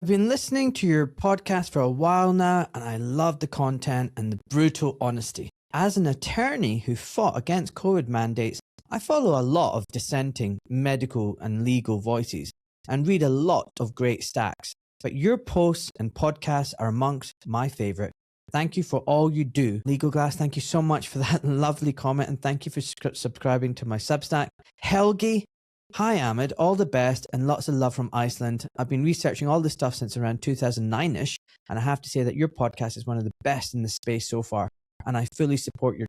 I've been listening to your podcast for a while now, and I love the content and the brutal honesty. As an attorney who fought against COVID mandates, I follow a lot of dissenting medical and legal voices and read a lot of great stacks. But your posts and podcasts are amongst my favorite. Thank you for all you do. Legal Glass, thank you so much for that lovely comment, and thank you for subscribing to my Substack. Helgi, hi Ahmed, all the best and lots of love from Iceland. I've been researching all this stuff since around 2009-ish, and I have to say that your podcast is one of the best in the space so far, and I fully support your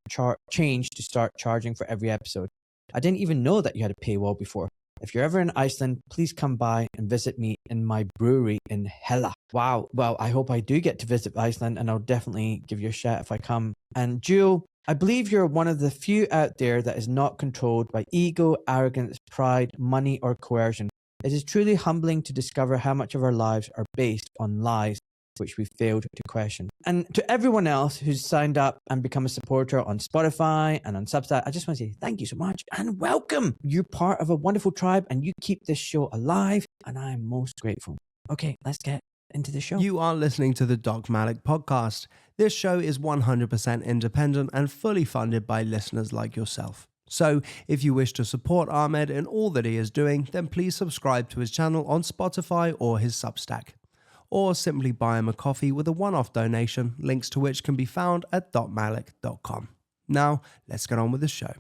change to start charging for every episode. I didn't even know that you had a paywall before. If you're ever in Iceland, please come by and visit me in my brewery in Hella. Wow. Well, I hope I do get to visit Iceland, and I'll definitely give you a shout if I come. And Jewel, I believe you're one of the few out there that is not controlled by ego, arrogance, pride, money, or coercion. It is truly humbling to discover how much of our lives are based on lies which we failed to question. And to everyone else who's signed up and become a supporter on Spotify and on Substack, I just want to say thank you so much and welcome. You're part of a wonderful tribe and you keep this show alive, and I'm most grateful. Okay, let's get into the show. You are listening to the Dogmatic podcast. This show is 100% independent and fully funded by listeners like yourself. So, if you wish to support Ahmed in all that he is doing, then please subscribe to his channel on Spotify or his Substack. Or simply buy him a coffee with a one-off donation, links to which can be found at dotmalik.com. Now, let's get on with the show.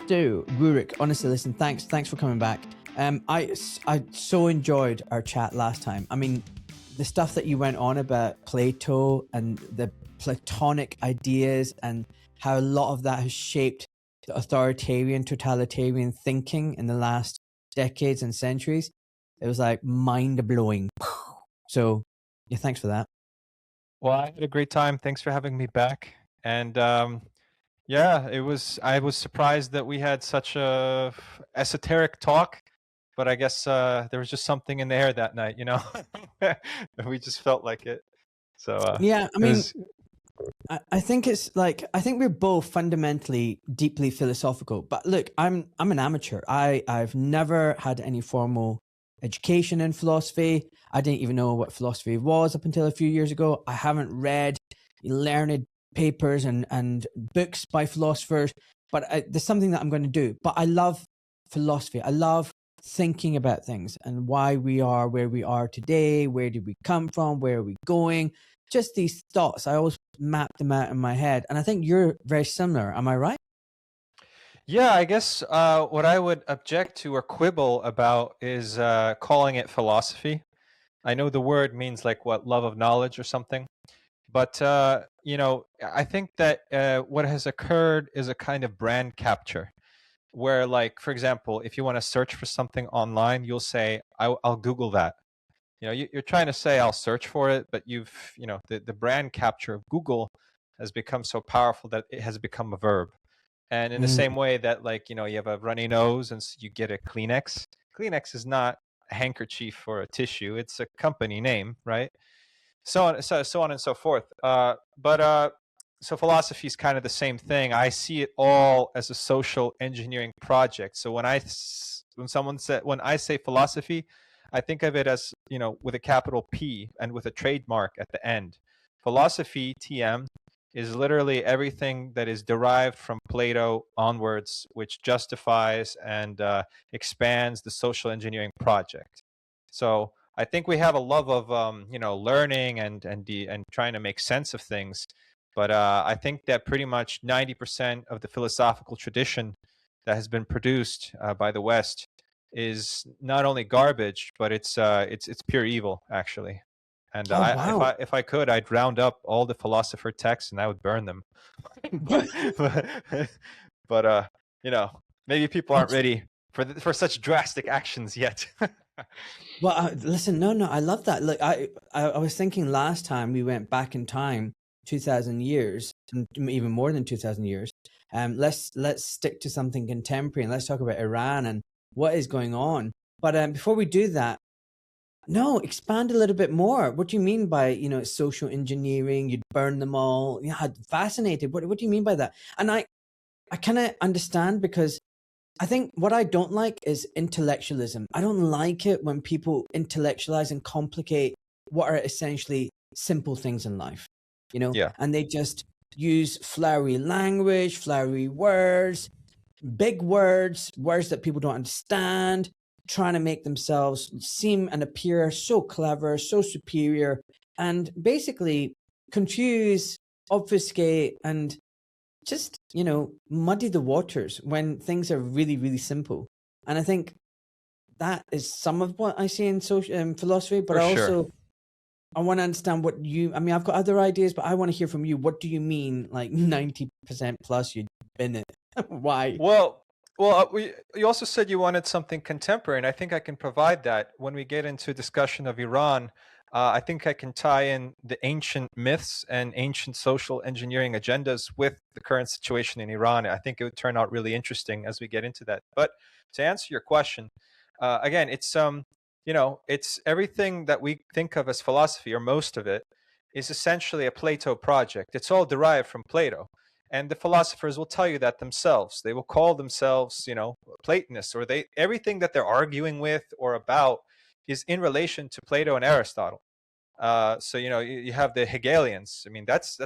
So, Rurik, honestly, listen, thanks for coming back. I so enjoyed our chat last time. I mean, the stuff that you went on about Plato and the Platonic ideas and how a lot of that has shaped the authoritarian, totalitarian thinking in the last decades and centuries. It was like mind-blowing. So, yeah, thanks for that. Well, I had a great time. Thanks for having me back. And yeah, I was surprised that we had such a esoteric talk, but I guess there was just something in the air that night, you know. We just felt like it. So yeah, I mean, I think it's like, I think we're both fundamentally deeply philosophical. But look, I'm an amateur. I've never had any formal education in philosophy. I didn't even know what philosophy was up until a few years ago. I haven't read learned papers and books by philosophers, but there's something that I'm going to do. But I love philosophy. I love thinking about things and why we are where we are today. Where did we come from? Where are we going? Just these thoughts. I always map them out in my head. And I think you're very similar. Am I right? Yeah, I guess what I would object to or quibble about is calling it philosophy. I know the word means like what, love of knowledge or something. But, you know, I think that what has occurred is a kind of brand capture where, like, for example, if you want to search for something online, you'll say, I'll Google that. You know, you're trying to say I'll search for it, but the brand capture of Google has become so powerful that it has become a verb. And in the same way that, like, you know, you have a runny nose and so you get a Kleenex. Kleenex is not a handkerchief or a tissue. It's a company name, right? So on and so forth. So philosophy is kind of the same thing. I see it all as a social engineering project. So when I say philosophy, I think of it as, you know, with a capital P and with a trademark at the end. Philosophy, TM, is literally everything that is derived from Plato onwards, which justifies and expands the social engineering project. So I think we have a love of you know, learning and trying to make sense of things, but I think that pretty much 90% of the philosophical tradition that has been produced by the West is not only garbage, but it's pure evil, actually. And wow. if I could, I'd round up all the philosopher texts and I would burn them. but you know, maybe people aren't ready for such drastic actions yet. Well, listen, no, I love that. Look, I was thinking last time we went back in time, 2,000 years, even more than 2,000 years. Let's stick to something contemporary and let's talk about Iran and what is going on. But before we do that, no, expand a little bit more. What do you mean by, you know, social engineering? You'd burn them all. Yeah, fascinated. What do you mean by that? And I kind of understand, because I think what I don't like is intellectualism. I don't like it when people intellectualize and complicate what are essentially simple things in life, Yeah. and they just use flowery language, flowery words, big words, words that people don't understand, trying to make themselves seem and appear so clever, so superior, and basically confuse, obfuscate, and just, muddy the waters when things are really, really simple. And I think that is some of what I see in social philosophy, but For sure. I want to understand what I've got other ideas, but I want to hear from you. What do you mean, like 90% plus you've been it? Why? Well, you also said you wanted something contemporary, and I think I can provide that when we get into discussion of Iran. I think I can tie in the ancient myths and ancient social engineering agendas with the current situation in Iran. I think it would turn out really interesting as we get into that. But to answer your question, again, it's everything that we think of as philosophy, or most of it, is essentially a Plato project. It's all derived from Plato. And the philosophers will tell you that themselves. They will call themselves, Platonists, or everything that they're arguing with or about is in relation to Plato and Aristotle. So you have the Hegelians. I mean, it's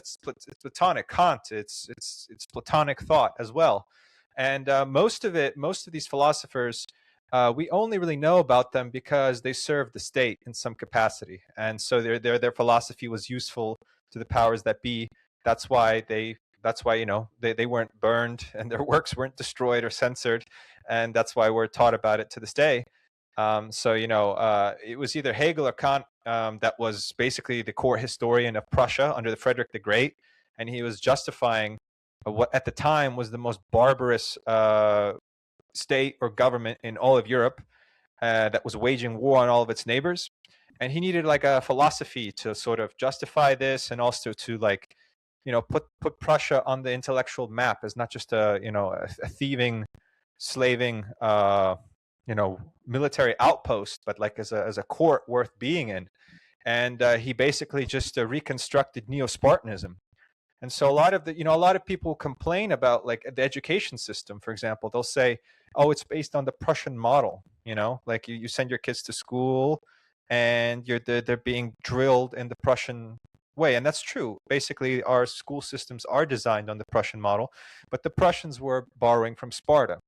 Platonic. Kant. It's Platonic thought as well. And most of these philosophers, we only really know about them because they served the state in some capacity, and so their philosophy was useful to the powers that be. That's why they weren't burned and their works weren't destroyed or censored, and that's why we're taught about it to this day. It was either Hegel or Kant that was basically the core historian of Prussia under the Frederick the Great, and he was justifying what at the time was the most barbarous state or government in all of Europe that was waging war on all of its neighbors, and he needed like a philosophy to sort of justify this, and also to put Prussia on the intellectual map as not just a thieving, slaving, military outpost, but like as a court worth being in. And he basically just reconstructed Neo-Spartanism. And so a lot of people complain about like the education system, for example. They'll say, oh, it's based on the Prussian model, like you send your kids to school and they're being drilled in the Prussian way. And that's true. Basically, our school systems are designed on the Prussian model, but the Prussians were borrowing from Sparta.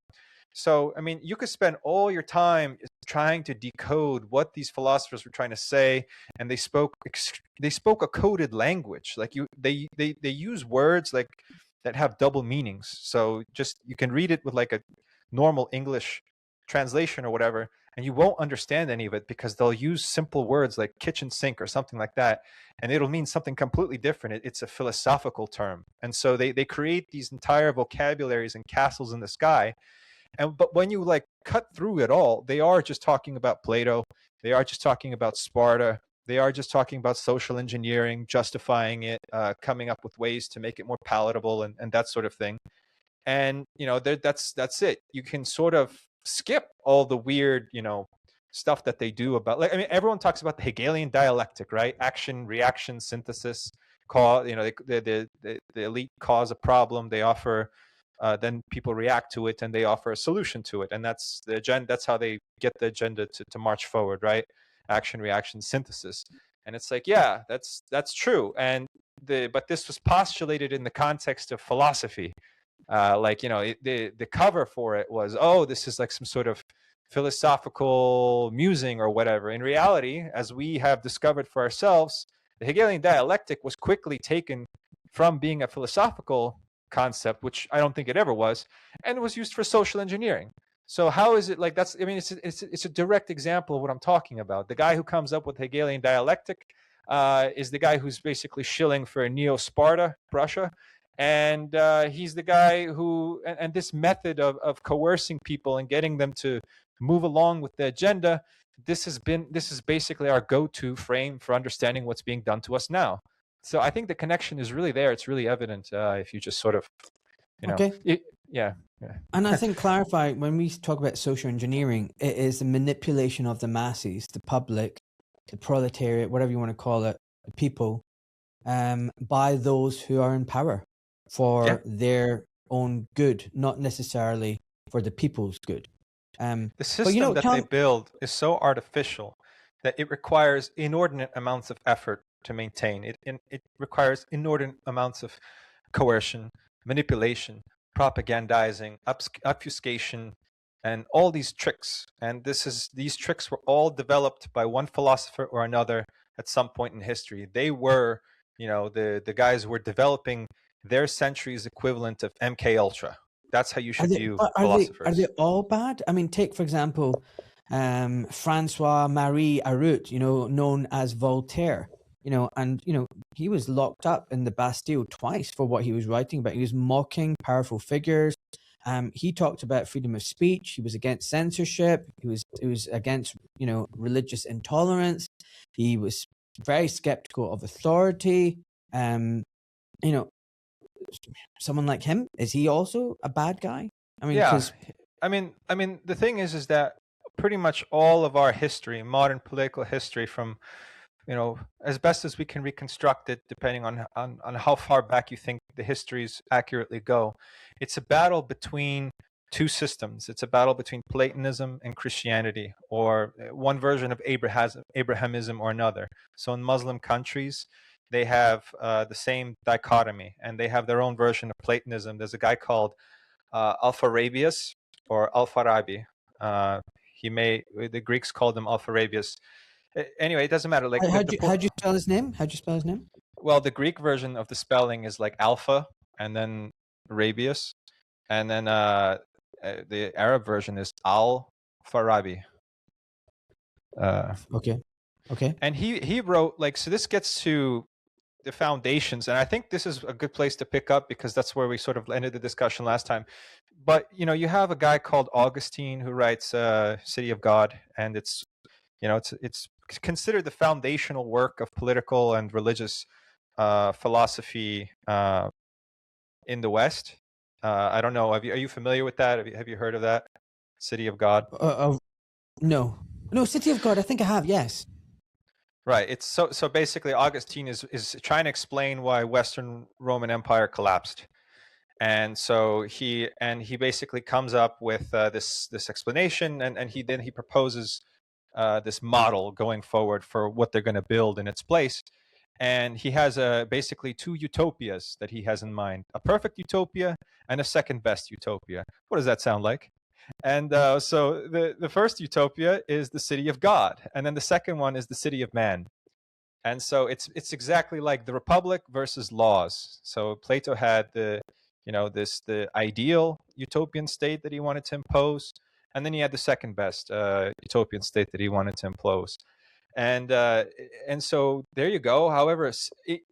So, I mean, you could spend all your time trying to decode what these philosophers were trying to say, and they spoke a coded language. Like they use words like that have double meanings. So just you can read it with like a normal English translation or whatever, and you won't understand any of it because they'll use simple words like kitchen sink or something like that, and it'll mean something completely different. It's a philosophical term, and so they create these entire vocabularies and castles in the sky. But when you like cut through it all, they are just talking about Plato. They are just talking about Sparta. They are just talking about social engineering, justifying it, coming up with ways to make it more palatable, and that sort of thing. And that's it. You can sort of skip all the weird stuff that they do about, like, I mean, everyone talks about the Hegelian dialectic, right? Action, reaction, synthesis. The elite cause a problem. They offer. Then people react to it and they offer a solution to it, and that's the agenda. That's how they get the agenda to march forward, right? Action, reaction, synthesis. And it's like, yeah, that's true. But this was postulated in the context of philosophy. The cover for it was, oh, this is like some sort of philosophical musing or whatever. In reality, as we have discovered for ourselves, the Hegelian dialectic was quickly taken from being a philosophical concept, which I don't think it ever was, and it was used for social engineering. So how is it like that's? I mean, it's a direct example of what I'm talking about. The guy who comes up with Hegelian dialectic is the guy who's basically shilling for Neo-Sparta, Prussia, and he's the guy who and this method of coercing people and getting them to move along with the agenda. This is basically our go-to frame for understanding what's being done to us now. So I think the connection is really there. It's really evident if you just sort of, Okay. Yeah. And I think clarify, when we talk about social engineering, it is the manipulation of the masses, the public, the proletariat, whatever you want to call it, the people, by those who are in power for their own good, not necessarily for the people's good. The But system that they tell, build is so artificial that it requires inordinate amounts of effort to maintain. It requires inordinate amounts of coercion, manipulation, propagandizing, obfuscation, and all these tricks. And these tricks were all developed by one philosopher or another at some point in history. They were, the guys were developing their century's equivalent of MK Ultra. That's how you should view are they philosophers. all bad? I mean, take for example, Francois Marie Arout, known as Voltaire. And he was locked up in the Bastille twice for what he was writing about. He was mocking powerful figures. He talked about freedom of speech. He was against censorship. He was against religious intolerance. He was very skeptical of authority. You know, Someone like him, is he also a bad guy? I mean, Yeah, because I mean, the thing is that pretty much all of our history, modern political history, from as best as we can reconstruct it, depending on how far back you think the histories accurately go, it's a battle between two systems. It's a battle between Platonism and Christianity, or one version of Abrahamism or another. So in Muslim countries, they have the same dichotomy, and they have their own version of Platonism. There's a guy called Alpharabius or Al-Farabi. The Greeks called him Alpharabius. Anyway, it doesn't matter. Like how'd you spell his name? How'd you spell his name? well, the Greek version of the spelling is like Alpha and then Rabius, and then the Arab version is Al-Farabi. Okay. And he wrote, like, so this gets to the foundations, and I think this is a good place to pick up because that's where we sort of ended the discussion last time. But you have a guy called Augustine who writes City of God, and it's considered the foundational work of political and religious philosophy in the West. I don't know. Are you familiar with that? Have you heard of that? City of God? No, City of God. I think I have. Yes. Right. It's so basically Augustine is trying to explain why Western Roman Empire collapsed. And so he basically comes up with this explanation, and he proposes this model going forward for what they're going to build in its place. And he has basically two utopias that he has in mind: a perfect utopia and a second best utopia. What does that sound like? And so the first utopia is the city of God, and then the second one is the city of man. And so it's exactly like the republic versus laws. So Plato had the ideal utopian state that he wanted to impose, and then he had the second best utopian state that he wanted to impose. And so there you go. However,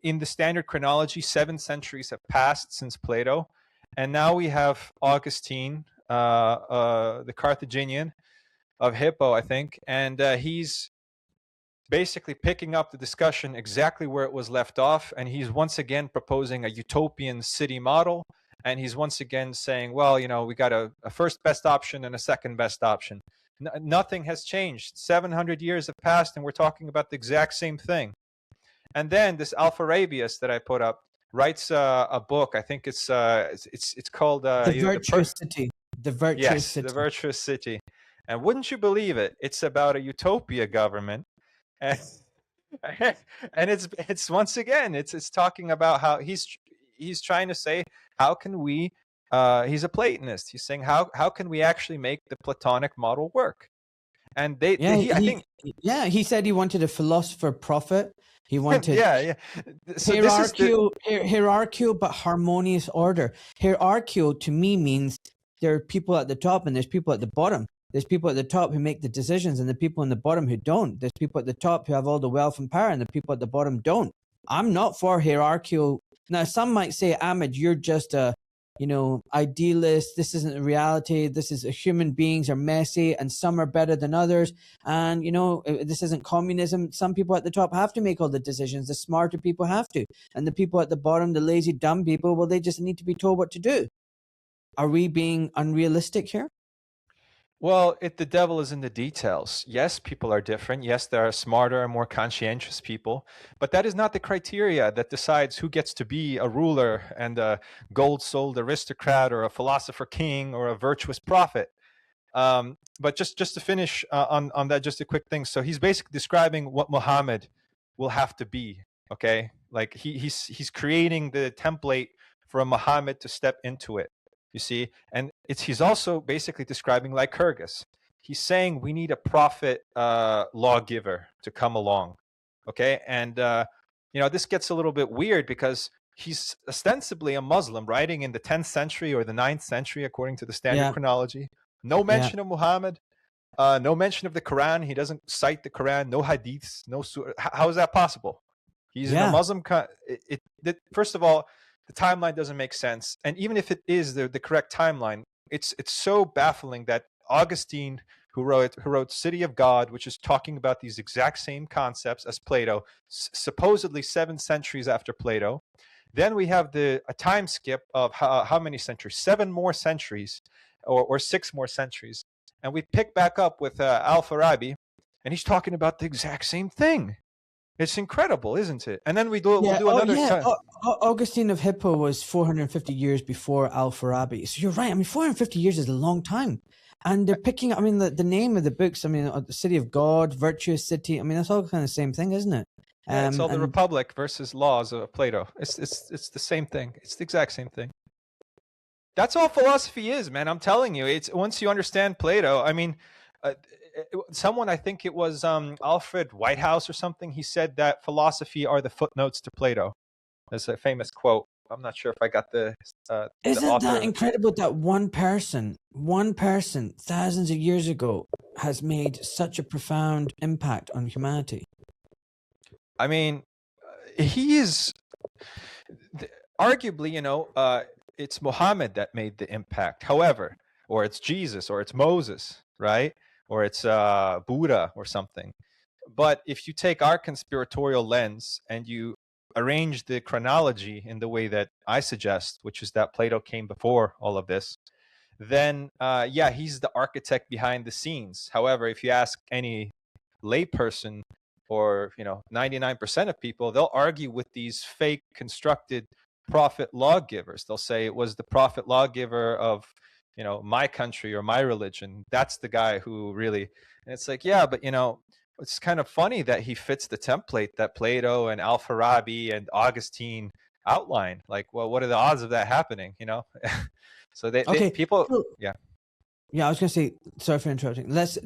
in the standard chronology, 7 centuries have passed since Plato, and now we have Augustine, the Carthaginian of Hippo, I think, and he's basically picking up the discussion exactly where it was left off, and he's once again proposing a utopian city model, and he's once again saying, well, we got a first best option and a second best option. Nothing has changed. 700 years have passed, and we're talking about the exact same thing. And then this Alpharabius that I put up writes a book. I think it's called The Virtuous City. The Virtuous City. The Virtuous City. And wouldn't you believe it? It's about a utopia government, and it's once again it's talking about how he's trying to say, how can we he's a Platonist. He's saying how can we actually make the Platonic model work? And he said he wanted a philosopher prophet. He wanted So hierarchical but harmonious order. Hierarchical to me means there are people at the top and there's people at the bottom. There's people at the top who make the decisions and the people on the bottom who don't. There's people at the top who have all the wealth and power and the people at the bottom don't. I'm not for hierarchical. Now, some might say, Ahmed, you're just a, idealist. This isn't a reality. This is human beings are messy and some are better than others. And, this isn't communism. Some people at the top have to make all the decisions. The smarter people have to. And the people at the bottom, the lazy, dumb people, well, they just need to be told what to do. Are we being unrealistic here? Well, the devil is in the details. Yes, people are different. Yes, there are smarter and more conscientious people, but that is not the criteria that decides who gets to be a ruler and a gold-souled aristocrat or a philosopher king or a virtuous prophet. But just to finish on that, just a quick thing. So he's basically describing what Muhammad will have to be. Okay, like he's creating the template for a Muhammad to step into it. You see, and he's also basically describing Lycurgus. He's saying we need a prophet lawgiver to come along. Okay, and this gets a little bit weird because he's ostensibly a Muslim writing in the 10th century or the 9th century according to the standard chronology. No mention of Muhammad, no mention of the Quran. He doesn't cite the Quran, no hadiths, no surah. How is that possible? He's in a Muslim. First of all, the timeline doesn't make sense. And even if it is the correct timeline, it's so baffling that Augustine, who wrote City of God, which is talking about these exact same concepts as Plato, supposedly 7 centuries after Plato. Then we have a time skip of how many centuries? 7 more centuries. Or 6 more centuries, and we pick back up with Al-Farabi, and he's talking about the exact same thing. It's incredible, isn't it? And then we'll do another time. Augustine of Hippo was 450 years before Al-Farabi. So you're right. I mean, 450 years is a long time. And they're picking, I mean, the name of the books, I mean, the City of God, Virtuous City, I mean, that's all kind of the same thing, isn't it? Yeah, it's all the Republic versus Laws of Plato. It's the same thing. It's the exact same thing. That's all philosophy is, man. I'm telling you. It's once you understand Plato. I mean, someone, I think it was Alfred Whitehouse or something. He said that philosophy are the footnotes to Plato. That's a famous quote. I'm not sure if I got the. Isn't that incredible that one person, thousands of years ago, has made such a profound impact on humanity? I mean, he is arguably, it's Muhammad that made the impact. However, or it's Jesus, or it's Moses, right? Or it's Buddha or something. But if you take our conspiratorial lens and you arrange the chronology in the way that I suggest, which is that Plato came before all of this, then he's the architect behind the scenes. However, if you ask any layperson or 99% of people, they'll argue with these fake constructed prophet lawgivers. They'll say it was the prophet lawgiver of my country or my religion. That's the guy who really. And it's like, yeah, but it's kind of funny that he fits the template that Plato and Al-Farabi and Augustine outline. Like, well, what are the odds of that happening? So people. Yeah, I was gonna say, sorry for interrupting. Let's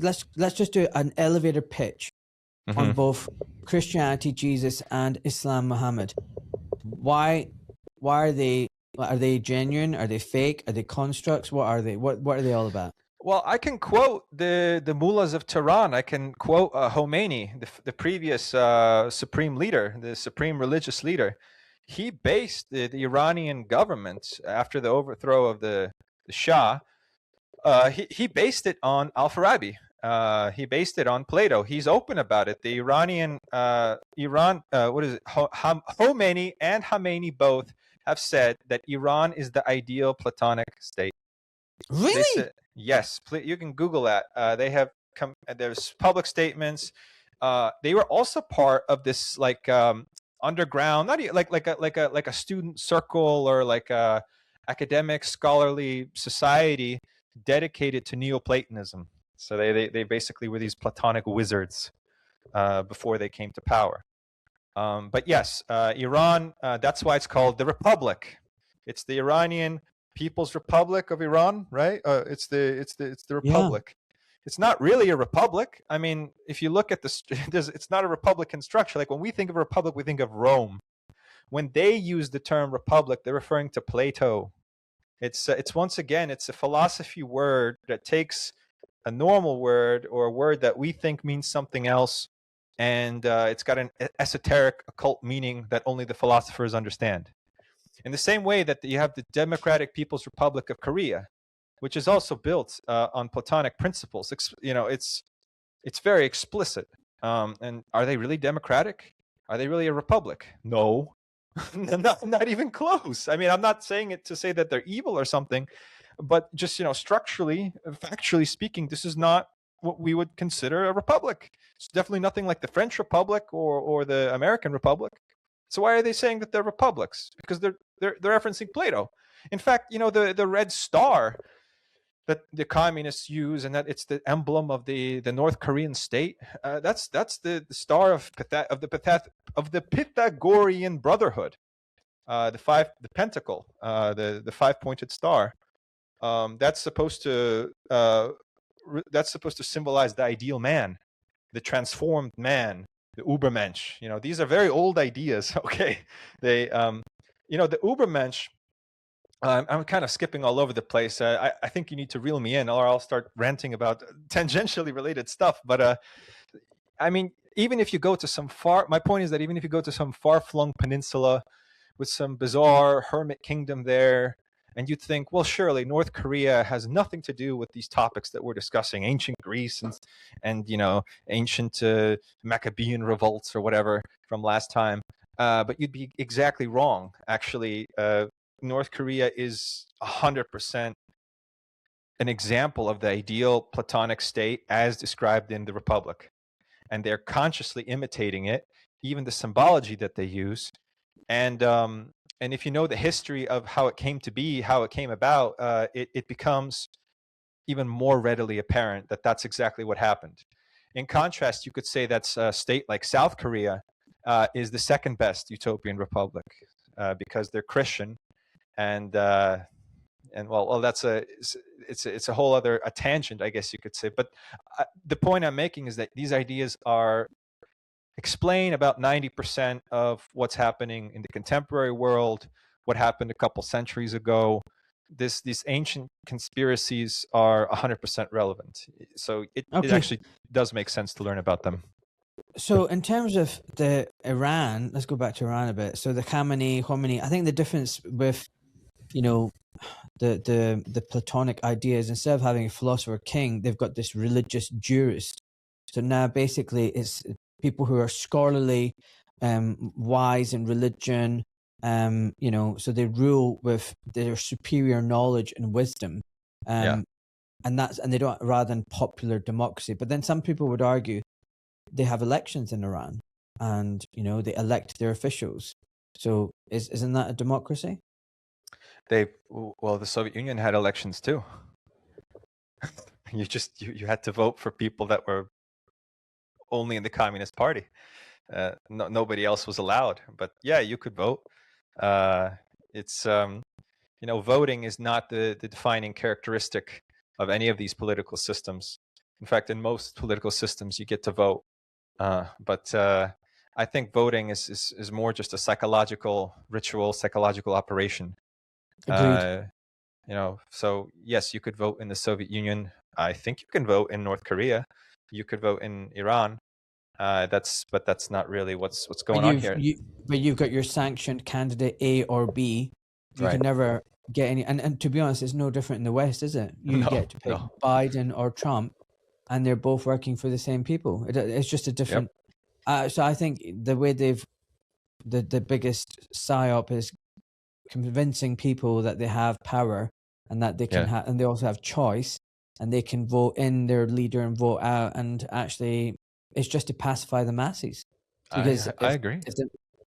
just do an elevator pitch on both Christianity, Jesus, and Islam, Muhammad. Why are they genuine? Are they fake? Are they constructs? What are they? What are they all about? Well, I can quote the mullahs of Tehran. I can quote Khomeini, the previous supreme leader, the supreme religious leader. He based the Iranian government after the overthrow of the Shah. He based it on Al-Farabi. He based it on Plato. He's open about it. The Iranian Khomeini and Khamenei both have said that Iran is the ideal Platonic state. Really? Yes. You can Google that. They have there's public statements. They were also part of this underground, not like a student circle or like a academic scholarly society dedicated to Neoplatonism. So they basically were these Platonic wizards before they came to power. But yes, Iran. That's why it's called the Republic. It's the Iranian People's Republic of Iran, right? It's the Republic. Yeah. It's not really a republic. I mean, if you look at it's not a republican structure. Like when we think of a republic, we think of Rome. When they use the term republic, they're referring to Plato. It's once again, it's a philosophy word that takes a normal word or a word that we think means something else, and it's got an esoteric occult meaning that only the philosophers understand. In the same way that you have the Democratic People's Republic of Korea, which is also built on Platonic principles. It's very explicit. And are they really democratic? Are they really a republic? No, not even close. I mean, I'm not saying it to say that they're evil or something, But just, structurally, factually speaking, this is not what we would consider a republic. It's definitely nothing like the French Republic or the American Republic. So why are they saying that they're republics? Because they're referencing Plato. In fact, the red star that the communists use, and that it's the emblem of the North Korean state. That's the star of the Pythagorean Brotherhood, the pentacle, the 5-pointed star. That's supposed to symbolize the ideal man, the transformed man, the Übermensch. These are very old ideas. Okay, they the Übermensch. I'm kind of skipping all over the place. I think you need to reel me in, or I'll start ranting about tangentially related stuff. But I mean, even if you go to my point is that even if you go to some far-flung peninsula with some bizarre hermit kingdom there, and you'd think, well, surely North Korea has nothing to do with these topics that we're discussing, ancient Greece and ancient Maccabean revolts or whatever from last time. But you'd be exactly wrong, actually. North Korea is 100% an example of the ideal Platonic state as described in the Republic. And they're consciously imitating it, even the symbology that they use. And if you know the history of how it came to be, how it came about, it becomes even more readily apparent that that's exactly what happened. In contrast, you could say that a state like South Korea is the second best utopian republic because they're Christian. And well, that's it's a whole other tangent, I guess you could say. But the point I'm making is that these ideas explain about 90% of what's happening in the contemporary world, what happened a couple centuries ago. These ancient conspiracies are 100% relevant. So it actually does make sense to learn about them. So in terms of the Iran, let's go back to Iran a bit. So the Khomeini, I think the difference with the Platonic ideas, instead of having a philosopher king, they've got this religious jurist. So now basically it's people who are scholarly, wise in religion, so they rule with their superior knowledge and wisdom. And they don't, rather than popular democracy. But then some people would argue they have elections in Iran and, they elect their officials. So isn't that a democracy? The Soviet Union had elections too. You had to vote for people that were only in the Communist Party. Nobody else was allowed. But yeah, you could vote. It's voting is not the defining characteristic of any of these political systems. In fact, in most political systems, you get to vote. But I think voting is more just a psychological ritual, psychological operation. Agreed. So yes, you could vote in the Soviet Union. I think you can vote in North Korea. You could vote in Iran. That's not really what's going on here. But you've got your sanctioned candidate A or B. You can never get any. And to be honest, it's no different in the West, is it? You get to pick Biden or Trump, and they're both working for the same people. It's just a different. So I think the way the biggest psyop is convincing people that they have power and that they can have, and they also have choice, and they can vote in their leader and vote out, and actually it's just to pacify the masses. Because I agree.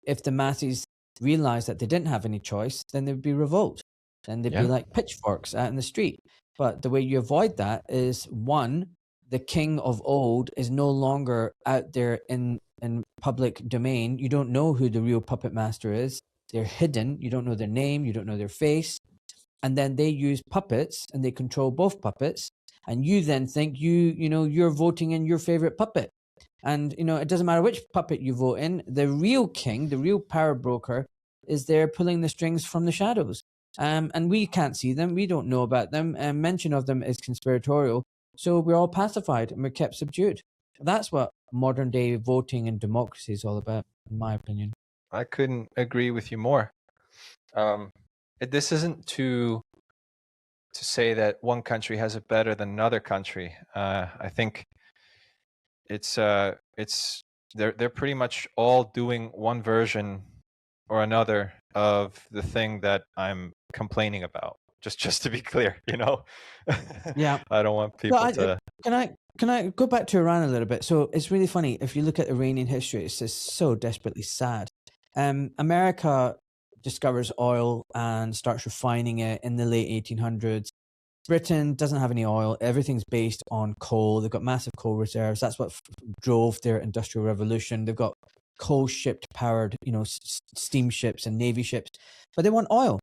If the masses realized that they didn't have any choice, then there'd be revolt, and they'd be like pitchforks out in the street. But the way you avoid that is, one, the king of old is no longer out there in public domain. You don't know who the real puppet master is. They're hidden. You don't know their name. You don't know their face. And then they use puppets, and they control both puppets. And you then think you're voting in your favorite puppet. And, it doesn't matter which puppet you vote in. The real king, the real power broker, is there pulling the strings from the shadows. And we can't see them. We don't know about them. And mention of them is conspiratorial. So we're all pacified and we're kept subdued. That's what modern day voting and democracy is all about, in my opinion. I couldn't agree with you more. This isn't to say that one country has it better than another country. I think they're pretty much all doing one version or another of the thing that I'm complaining about. Just to be clear, you know. Yeah. I don't want So people to. can I go back to Iran a little bit? So it's really funny if you look at Iranian history. It's just so desperately sad. America discovers oil and starts refining it in the late 1800s. Britain doesn't have any oil. Everything's based on coal. They've got massive coal reserves. That's what drove their industrial revolution. They've got coal ship powered, steamships and navy ships, but they want oil.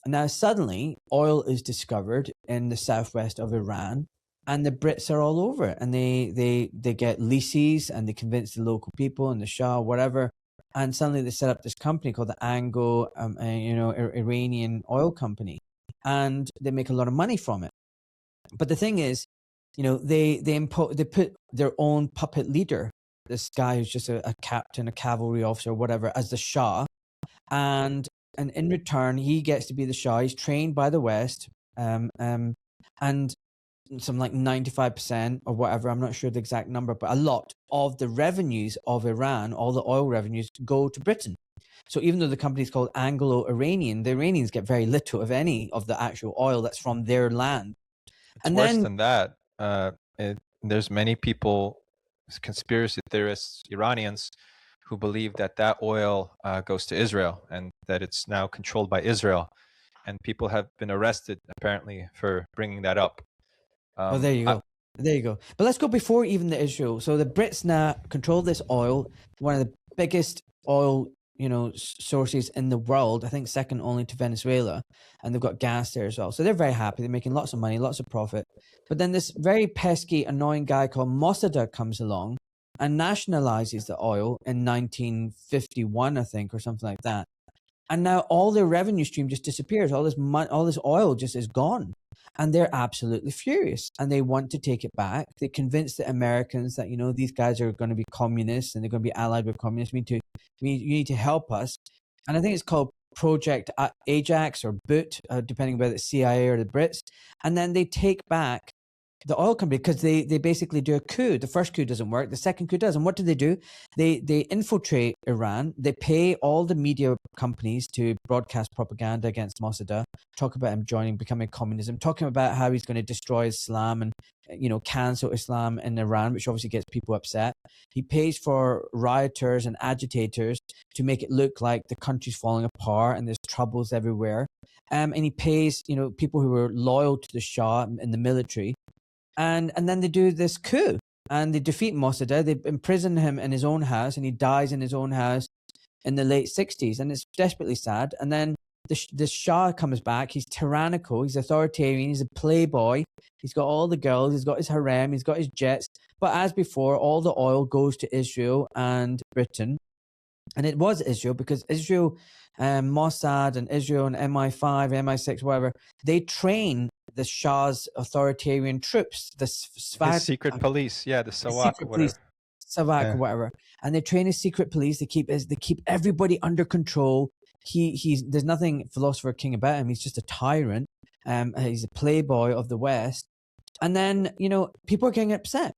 And now suddenly oil is discovered in the southwest of Iran, and the Brits are all over it, and they get leases, and they convince the local people and the Shah, whatever. And suddenly they set up this company called the Iranian Oil Company, and they make a lot of money from it. But the thing is, they put their own puppet leader, this guy who's just a captain, a cavalry officer, whatever, as the Shah, and in return he gets to be the Shah. He's trained by the West, and some like 95% or whatever, I'm not sure the exact number, but a lot of the revenues of Iran, all the oil revenues, go to Britain. So even though the company is called Anglo-Iranian, the Iranians get very little of any of the actual oil that's from their land. It's worse than that. There's many people, conspiracy theorists, Iranians, who believe that oil goes to Israel and that it's now controlled by Israel. And people have been arrested, apparently, for bringing that up. There you go. There you go. But let's go before even the Israel. So the Brits now control this oil, one of the biggest oil sources in the world, I think second only to Venezuela, and they've got gas there as well. So they're very happy. They're making lots of money, lots of profit. But then this very pesky, annoying guy called Mossadegh comes along and nationalizes the oil in 1951, I think, or something like that. And now all their revenue stream just disappears. All this oil just is gone. And they're absolutely furious, and they want to take it back. They convince the Americans that, these guys are going to be communists and they're going to be allied with communists. You need to help us. And I think it's called Project Ajax or Boot, depending whether it's CIA or the Brits. And then they take back the oil company because they basically do a coup. The first coup doesn't work. The second coup does. And what do? They infiltrate Iran. They pay all the media companies to broadcast propaganda against Mossadegh, talk about him becoming communism, talking about how he's going to destroy Islam and, cancel Islam in Iran, which obviously gets people upset. He pays for rioters and agitators to make it look like the country's falling apart and there's troubles everywhere. And he pays, people who are loyal to the Shah in the military. And then they do this coup and they defeat Mossadegh. They imprison him in his own house, and he dies in his own house in the late 60s. And it's desperately sad. And then the Shah comes back. He's tyrannical. He's authoritarian. He's a playboy. He's got all the girls. He's got his harem. He's got his jets. But as before, all the oil goes to Israel and Britain. And it was Israel because Israel, Mossad and Israel and MI5, MI6, whatever, they train the Shah's authoritarian troops, the His secret police, the Sawak, whatever. Savak, or whatever. And they train his secret police. They keep everybody under control. There's nothing philosopher king about him. He's just a tyrant. He's a playboy of the West. And then, people are getting upset.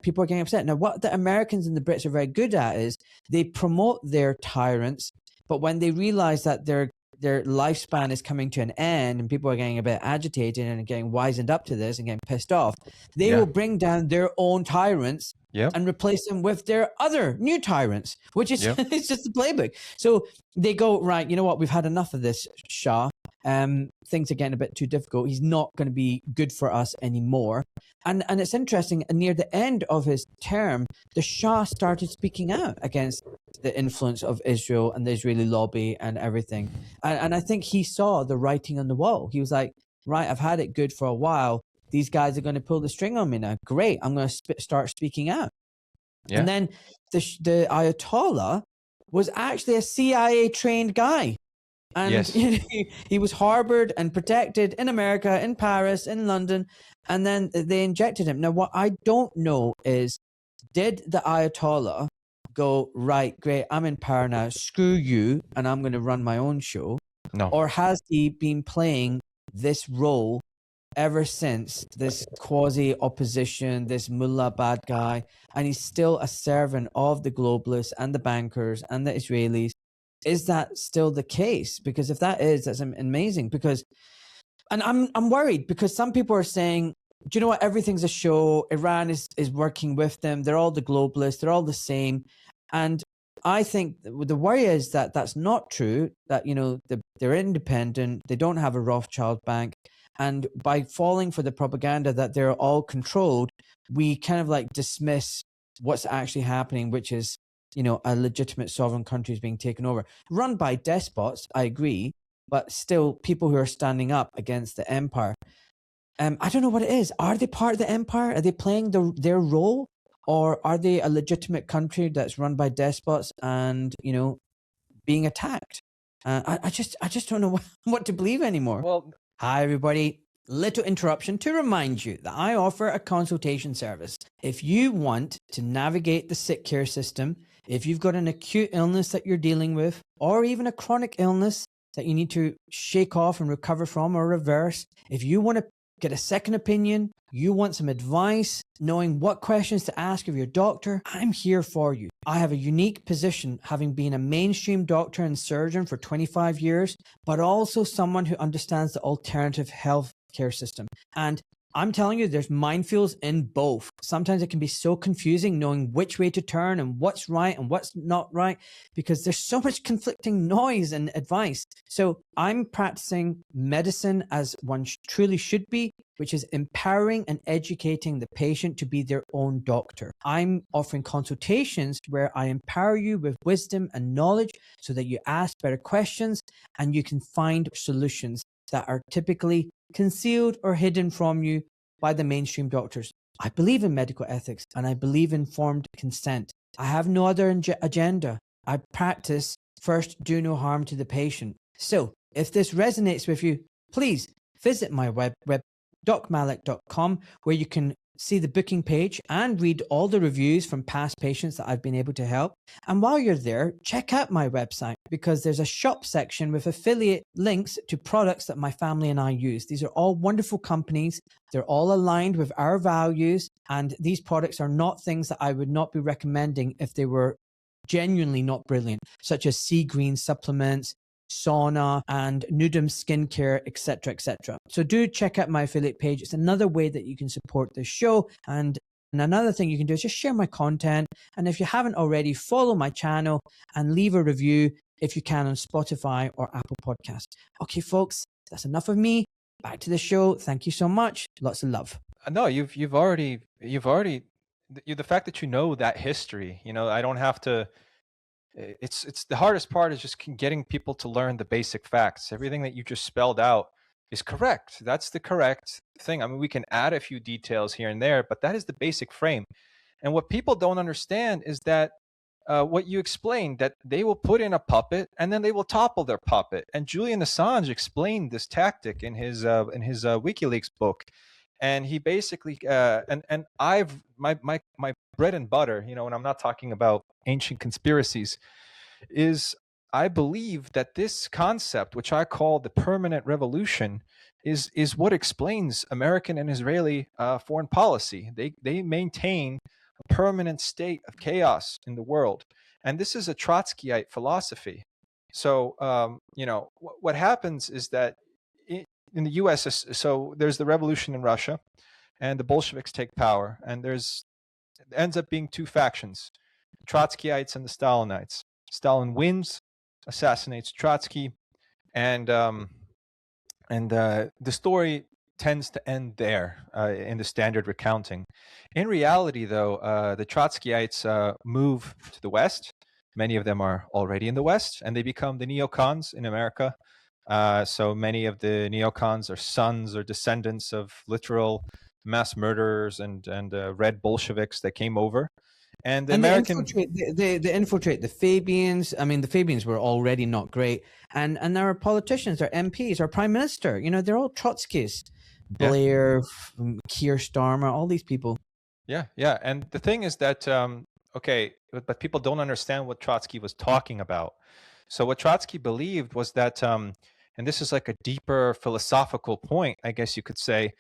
Now, what the Americans and the Brits are very good at is they promote their tyrants, but when they realize that their lifespan is coming to an end and people are getting a bit agitated and getting wizened up to this and getting pissed off, they will bring down their own tyrants and replace them with their other new tyrants, which is it's just the playbook. So they go, right, you know what? We've had enough of this Shah. Things are getting a bit too difficult. He's not going to be good for us anymore. And it's interesting, near the end of his term, the Shah started speaking out against the influence of Israel and the Israeli lobby and everything. And I think he saw the writing on the wall. He was like, right, I've had it good for a while. These guys are going to pull the string on me now. Great, I'm going to start speaking out. Yeah. And then the Ayatollah was actually a CIA-trained guy. And he was harbored and protected in America, in Paris, in London, and then they injected him. Now, what I don't know is, did the Ayatollah go, right, great, I'm in power now, screw you, and I'm going to run my own show? No. Or has he been playing this role ever since, this quasi-opposition, this mullah bad guy, and he's still a servant of the globalists and the bankers and the Israelis? Is that still the case? Because if that is, that's amazing. Because And I'm worried because some people are saying, do you know what? Everything's a show. Iran is working with them. They're all the globalists. They're all the same. And I think the worry is that that's not true, that, you know, they're independent. They don't have a Rothschild bank. And by falling for the propaganda that they're all controlled, we kind of like dismiss what's actually happening, which is, you know, a legitimate sovereign country is being taken over, run by despots. I agree, but still people who are standing up against the empire. I don't know what it is. Are they part of the empire? Are they playing their role? Or are they a legitimate country that's run by despots and, you know, being attacked? I just don't know what to believe anymore. Well, hi, everybody. Little interruption to remind you that I offer a consultation service. If you want to navigate the sick care system, if you've got an acute illness that you're dealing with, or even a chronic illness that you need to shake off and recover from or reverse, if you want to get a second opinion, you want some advice, knowing what questions to ask of your doctor, I'm here for you. I have a unique position, having been a mainstream doctor and surgeon for 25 years, but also someone who understands the alternative health care system. And I'm telling you, there's minefields in both. Sometimes it can be so confusing knowing which way to turn and what's right and what's not right, because there's so much conflicting noise and advice. So I'm practicing medicine as one truly should be, which is empowering and educating the patient to be their own doctor. I'm offering consultations where I empower you with wisdom and knowledge so that you ask better questions and you can find solutions that are typically concealed or hidden from you by the mainstream doctors. I believe in medical ethics and I believe in informed consent. I have no other agenda. I practice first, do no harm to the patient. So if this resonates with you, please visit my web docmalik.com, where you can see the booking page and read all the reviews from past patients that I've been able to help. And while you're there, check out my website, because there's a shop section with affiliate links to products that my family and I use. These are all wonderful companies. They're all aligned with our values. And these products are not things that I would not be recommending if they were genuinely not brilliant, such as sea green supplements, sauna, and Nudum skincare, etc., etc. So do check out my affiliate page. It's another way that you can support the show. And another thing you can do is just share my content. And if you haven't already, follow my channel and leave a review if you can on Spotify or Apple Podcasts. Okay, folks, that's enough of me. Back to the show. Thank you so much. Lots of love. No, you've already the fact that you know that history. You know, I don't have to. It's the hardest part is just getting people to learn the basic facts. Everything that you just spelled out is correct. That's the correct thing. I mean, we can add a few details here and there, but that is the basic frame. And what people don't understand is that what you explained, that they will put in a puppet and then they will topple their puppet. And Julian Assange explained this tactic in his WikiLeaks book. And he basically and I've my bread and butter, you know, and I'm not talking about ancient conspiracies, is I believe that this concept, which I call the permanent revolution, is what explains American and Israeli foreign policy. They maintain a permanent state of chaos in the world, and this is a Trotskyite philosophy. So you know, what happens is that in the U.S., so there's the revolution in Russia, and the Bolsheviks take power, and it ends up being two factions: Trotskyites and the Stalinites. Stalin wins, assassinates Trotsky, and the story tends to end there in the standard recounting. In reality, though, the Trotskyites move to the West. Many of them are already in the West, and they become the neocons in America. So many of the neocons are sons or descendants of literal mass murderers and red Bolsheviks that came over. And the American... They infiltrate the Fabians. I mean, the Fabians were already not great. And there are politicians, our MPs, our prime minister, you know, they're all Trotskyists. Blair, Keir Starmer, all these people. Yeah. And the thing is that, okay, but people don't understand what Trotsky was talking about. So what Trotsky believed was that, and this is like a deeper philosophical point, I guess you could say.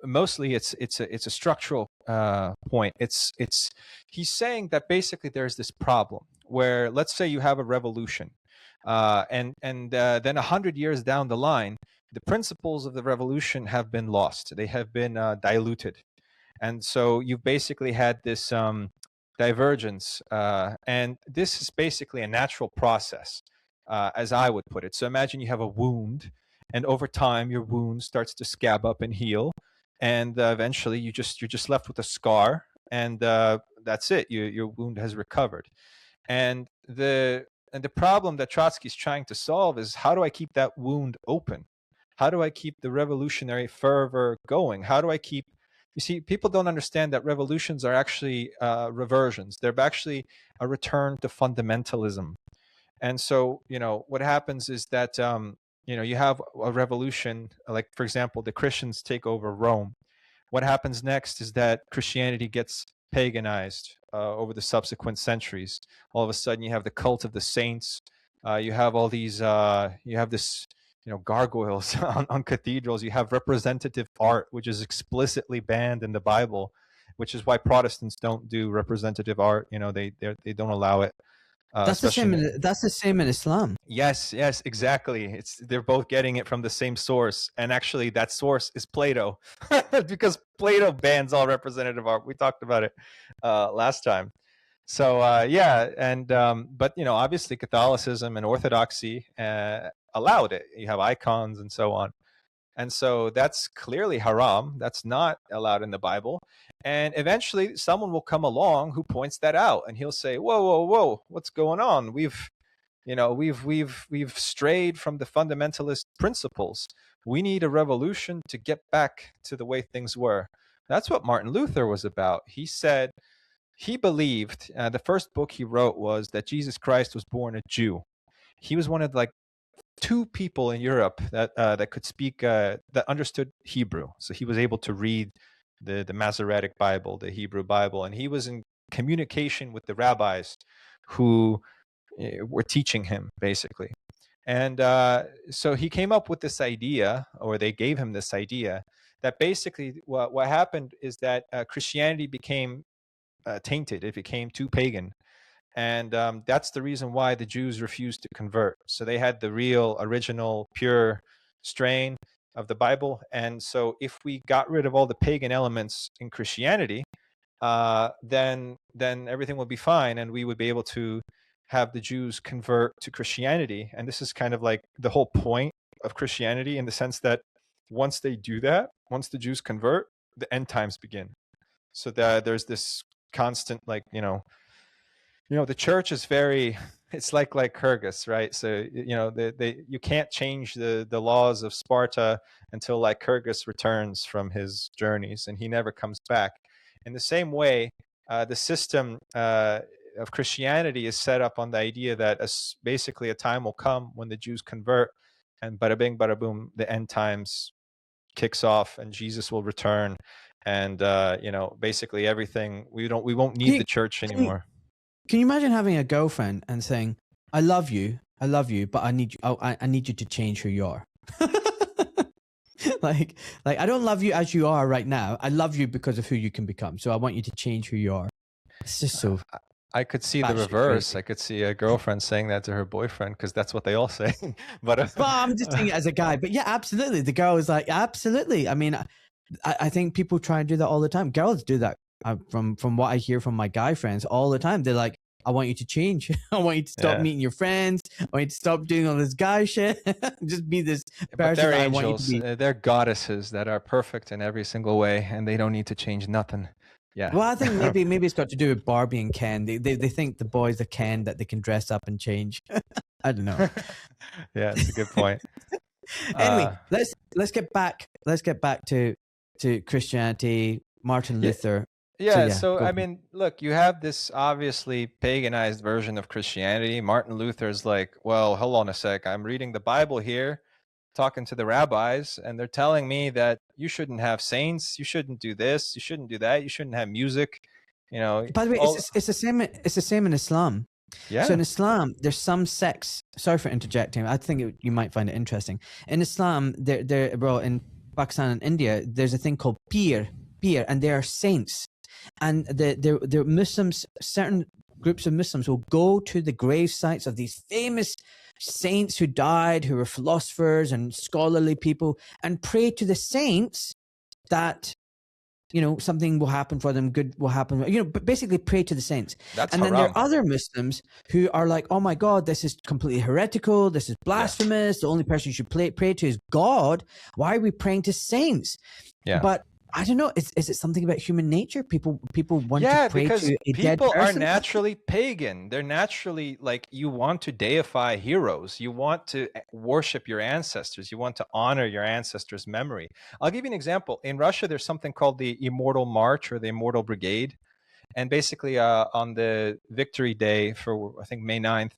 Mostly, it's a structural point. He's saying that basically there's this problem where, let's say you have a revolution, and then 100 years down the line, the principles of the revolution have been lost. They have been diluted. And so you've basically had this divergence. And this is basically a natural process, as I would put it. So imagine you have a wound, and over time your wound starts to scab up and heal. And eventually you're just left with a scar, and that's it. Your wound has recovered. And the problem that Trotsky's trying to solve is, how do I keep that wound open? How do I keep the revolutionary fervor going? How do I keep, you see, people don't understand that revolutions are actually reversions. They're actually a return to fundamentalism. And so, what happens is that, you have a revolution, like, for example, the Christians take over Rome. What happens next is that Christianity gets paganized over the subsequent centuries. All of a sudden, you have the cult of the saints. You have all these, you have this, gargoyles on cathedrals. You have representative art, which is explicitly banned in the Bible, which is why Protestants don't do representative art. They don't allow it. That's the same. That's the same in Islam. Yes, exactly. They're both getting it from the same source, and actually, that source is Plato, because Plato bans all representative art. We talked about it last time. So yeah, and but obviously, Catholicism and Orthodoxy allowed it. You have icons and so on. And so that's clearly haram. That's not allowed in the Bible. And eventually someone will come along who points that out, and he'll say, whoa, what's going on? We've strayed from the fundamentalist principles. We need a revolution to get back to the way things were. That's what Martin Luther was about. He said he believed, the first book he wrote was that Jesus Christ was born a Jew. He was one of like 2 people in Europe that could speak, that understood Hebrew. So he was able to read the Masoretic Bible, the Hebrew Bible, and he was in communication with the rabbis who were teaching him, basically. And so he came up with this idea, or they gave him this idea, that basically what happened is that Christianity became tainted. It became too pagan. And that's the reason why the Jews refused to convert. So they had the real, original, pure strain of the Bible. And so if we got rid of all the pagan elements in Christianity, then everything would be fine, and we would be able to have the Jews convert to Christianity. And this is kind of like the whole point of Christianity, in the sense that once they do that, once the Jews convert, the end times begin. So that there's this constant, like, the church is very, it's like Lycurgus, right? So, you can't change the laws of Sparta until Lycurgus returns from his journeys, and he never comes back. In the same way, the system of Christianity is set up on the idea that basically a time will come when the Jews convert, and bada bing, bada boom, the end times kicks off, and Jesus will return. And, basically everything, we won't need the church anymore. Can you imagine having a girlfriend and saying, I love you, but I need you to change who you are. like I don't love you as you are right now. I love you because of who you can become. So I want you to change who you are. It's just so. I could see the reverse. Crazy. I could see a girlfriend saying that to her boyfriend, because that's what they all say. But well, I'm just saying it as a guy. But yeah, absolutely. The girl is like, absolutely. I mean, I think people try and do that all the time. Girls do that. From what I hear from my guy friends all the time, they're like, I want you to change. I want you to stop meeting your friends. I want you to stop doing all this guy shit. Just be this person they're I angels. want you to be. They're goddesses that are perfect in every single way, and they don't need to change nothing. Yeah. Well, I think maybe it's got to do with Barbie and Ken. They think the boys are Ken, that they can dress up and change. I don't know. Yeah, it's a good point. Anyway, let's get back to Christianity, Martin Luther. Yeah, so I mean, look, you have this obviously paganized version of Christianity. Martin Luther's like, well, hold on a sec. I'm reading the Bible here, talking to the rabbis, and they're telling me that you shouldn't have saints, you shouldn't do this, you shouldn't do that, you shouldn't have music. By the way, it's the same. It's the same in Islam. Yeah. So in Islam, there's some sects. Sorry for interjecting. I think you might find it interesting. In Islam, in Pakistan and India, there's a thing called pir, and they are saints. And the Muslims, certain groups of Muslims will go to the grave sites of these famous saints who died, who were philosophers and scholarly people, and pray to the saints that, you know, something will happen for them, good will happen, you know, but basically pray to the saints. That's and then there haram. are other Muslims who are like, oh my God, this is completely heretical, this is blasphemous, the only person you should pray to is God. Why are we praying to saints? Yeah. But I don't know, is it something about human nature? People want to pray because to a dead people are person? naturally pagan. They're naturally like, you want to deify heroes. You want to worship your ancestors. You want to honor your ancestors' memory. I'll give you an example. In Russia, there's something called the Immortal March or the Immortal Brigade. And basically, on the Victory Day for, I think, May 9th,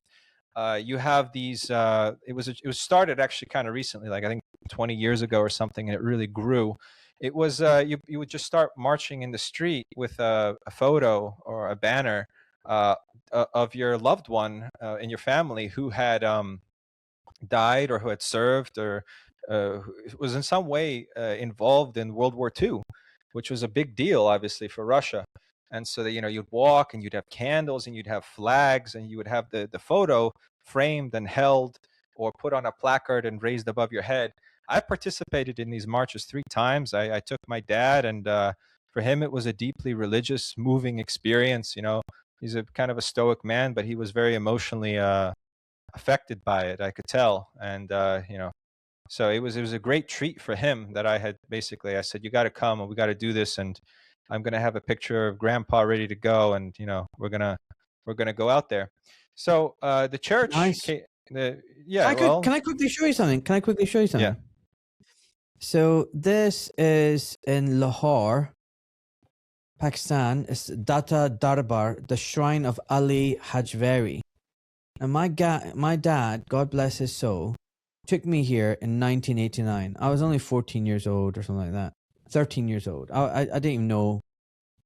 you have these, it was started actually kind of recently, like I think 20 years ago or something, and it really grew. It was, you would just start marching in the street with a photo or a banner of your loved one in your family who had died or who had served or who was in some way involved in World War II, which was a big deal, obviously, for Russia. And so that, you know, you'd walk and you'd have candles and you'd have flags and you would have the photo framed and held or put on a placard and raised above your head. I participated in these marches 3 times. I took my dad, and for him, it was a deeply religious, moving experience. You know, he's a kind of a stoic man, but he was very emotionally affected by it. I could tell, and you know, so it was a great treat for him that I said, you got to come and we got to do this, and I'm gonna have a picture of Grandpa ready to go, and you know, we're gonna go out there. So the church, Nice. yeah, well, Can I quickly show you something? yeah. So this is in Lahore, Pakistan. It's Data Darbar, the shrine of Ali Hajveri. And my dad, God bless his soul, took me here in 1989. I was only 14 years old or something like that. 13 years old. I didn't even know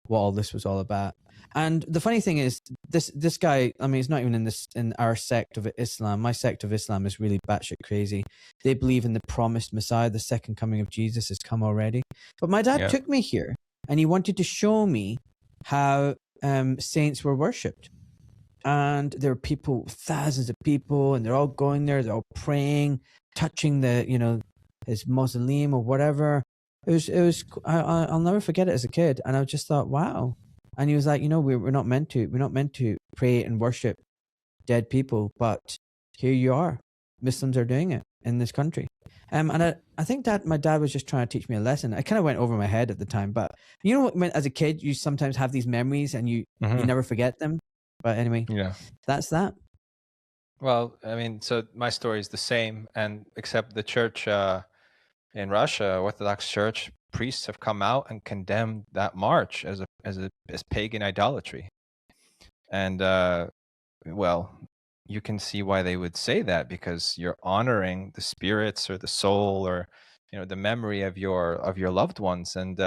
what all this was all about. And the funny thing is, this guy, I mean, he's not even in our sect of Islam. My sect of Islam is really batshit crazy. They believe in the promised Messiah, the second coming of Jesus has come already. But my dad took me here, and he wanted to show me how saints were worshipped. And there were people, thousands of people, and they're all going there, they're all praying, touching the, you know, his mausoleum or whatever. It was I'll never forget it as a kid. And I just thought, wow. And he was like, you know, we're not meant to pray and worship dead people, but here you are. Muslims are doing it in this country. And I think that my dad was just trying to teach me a lesson. I kind of went over my head at the time, but you know, when as a kid, you sometimes have these memories and you never forget them. But anyway, Yeah. that's that. Well, I mean, so my story is the same, and except the church in Russia, Orthodox Church, priests have come out and condemned that march as pagan idolatry. And well, you can see why they would say that, because you're honoring the spirits or the soul or, you know, the memory of your loved ones, and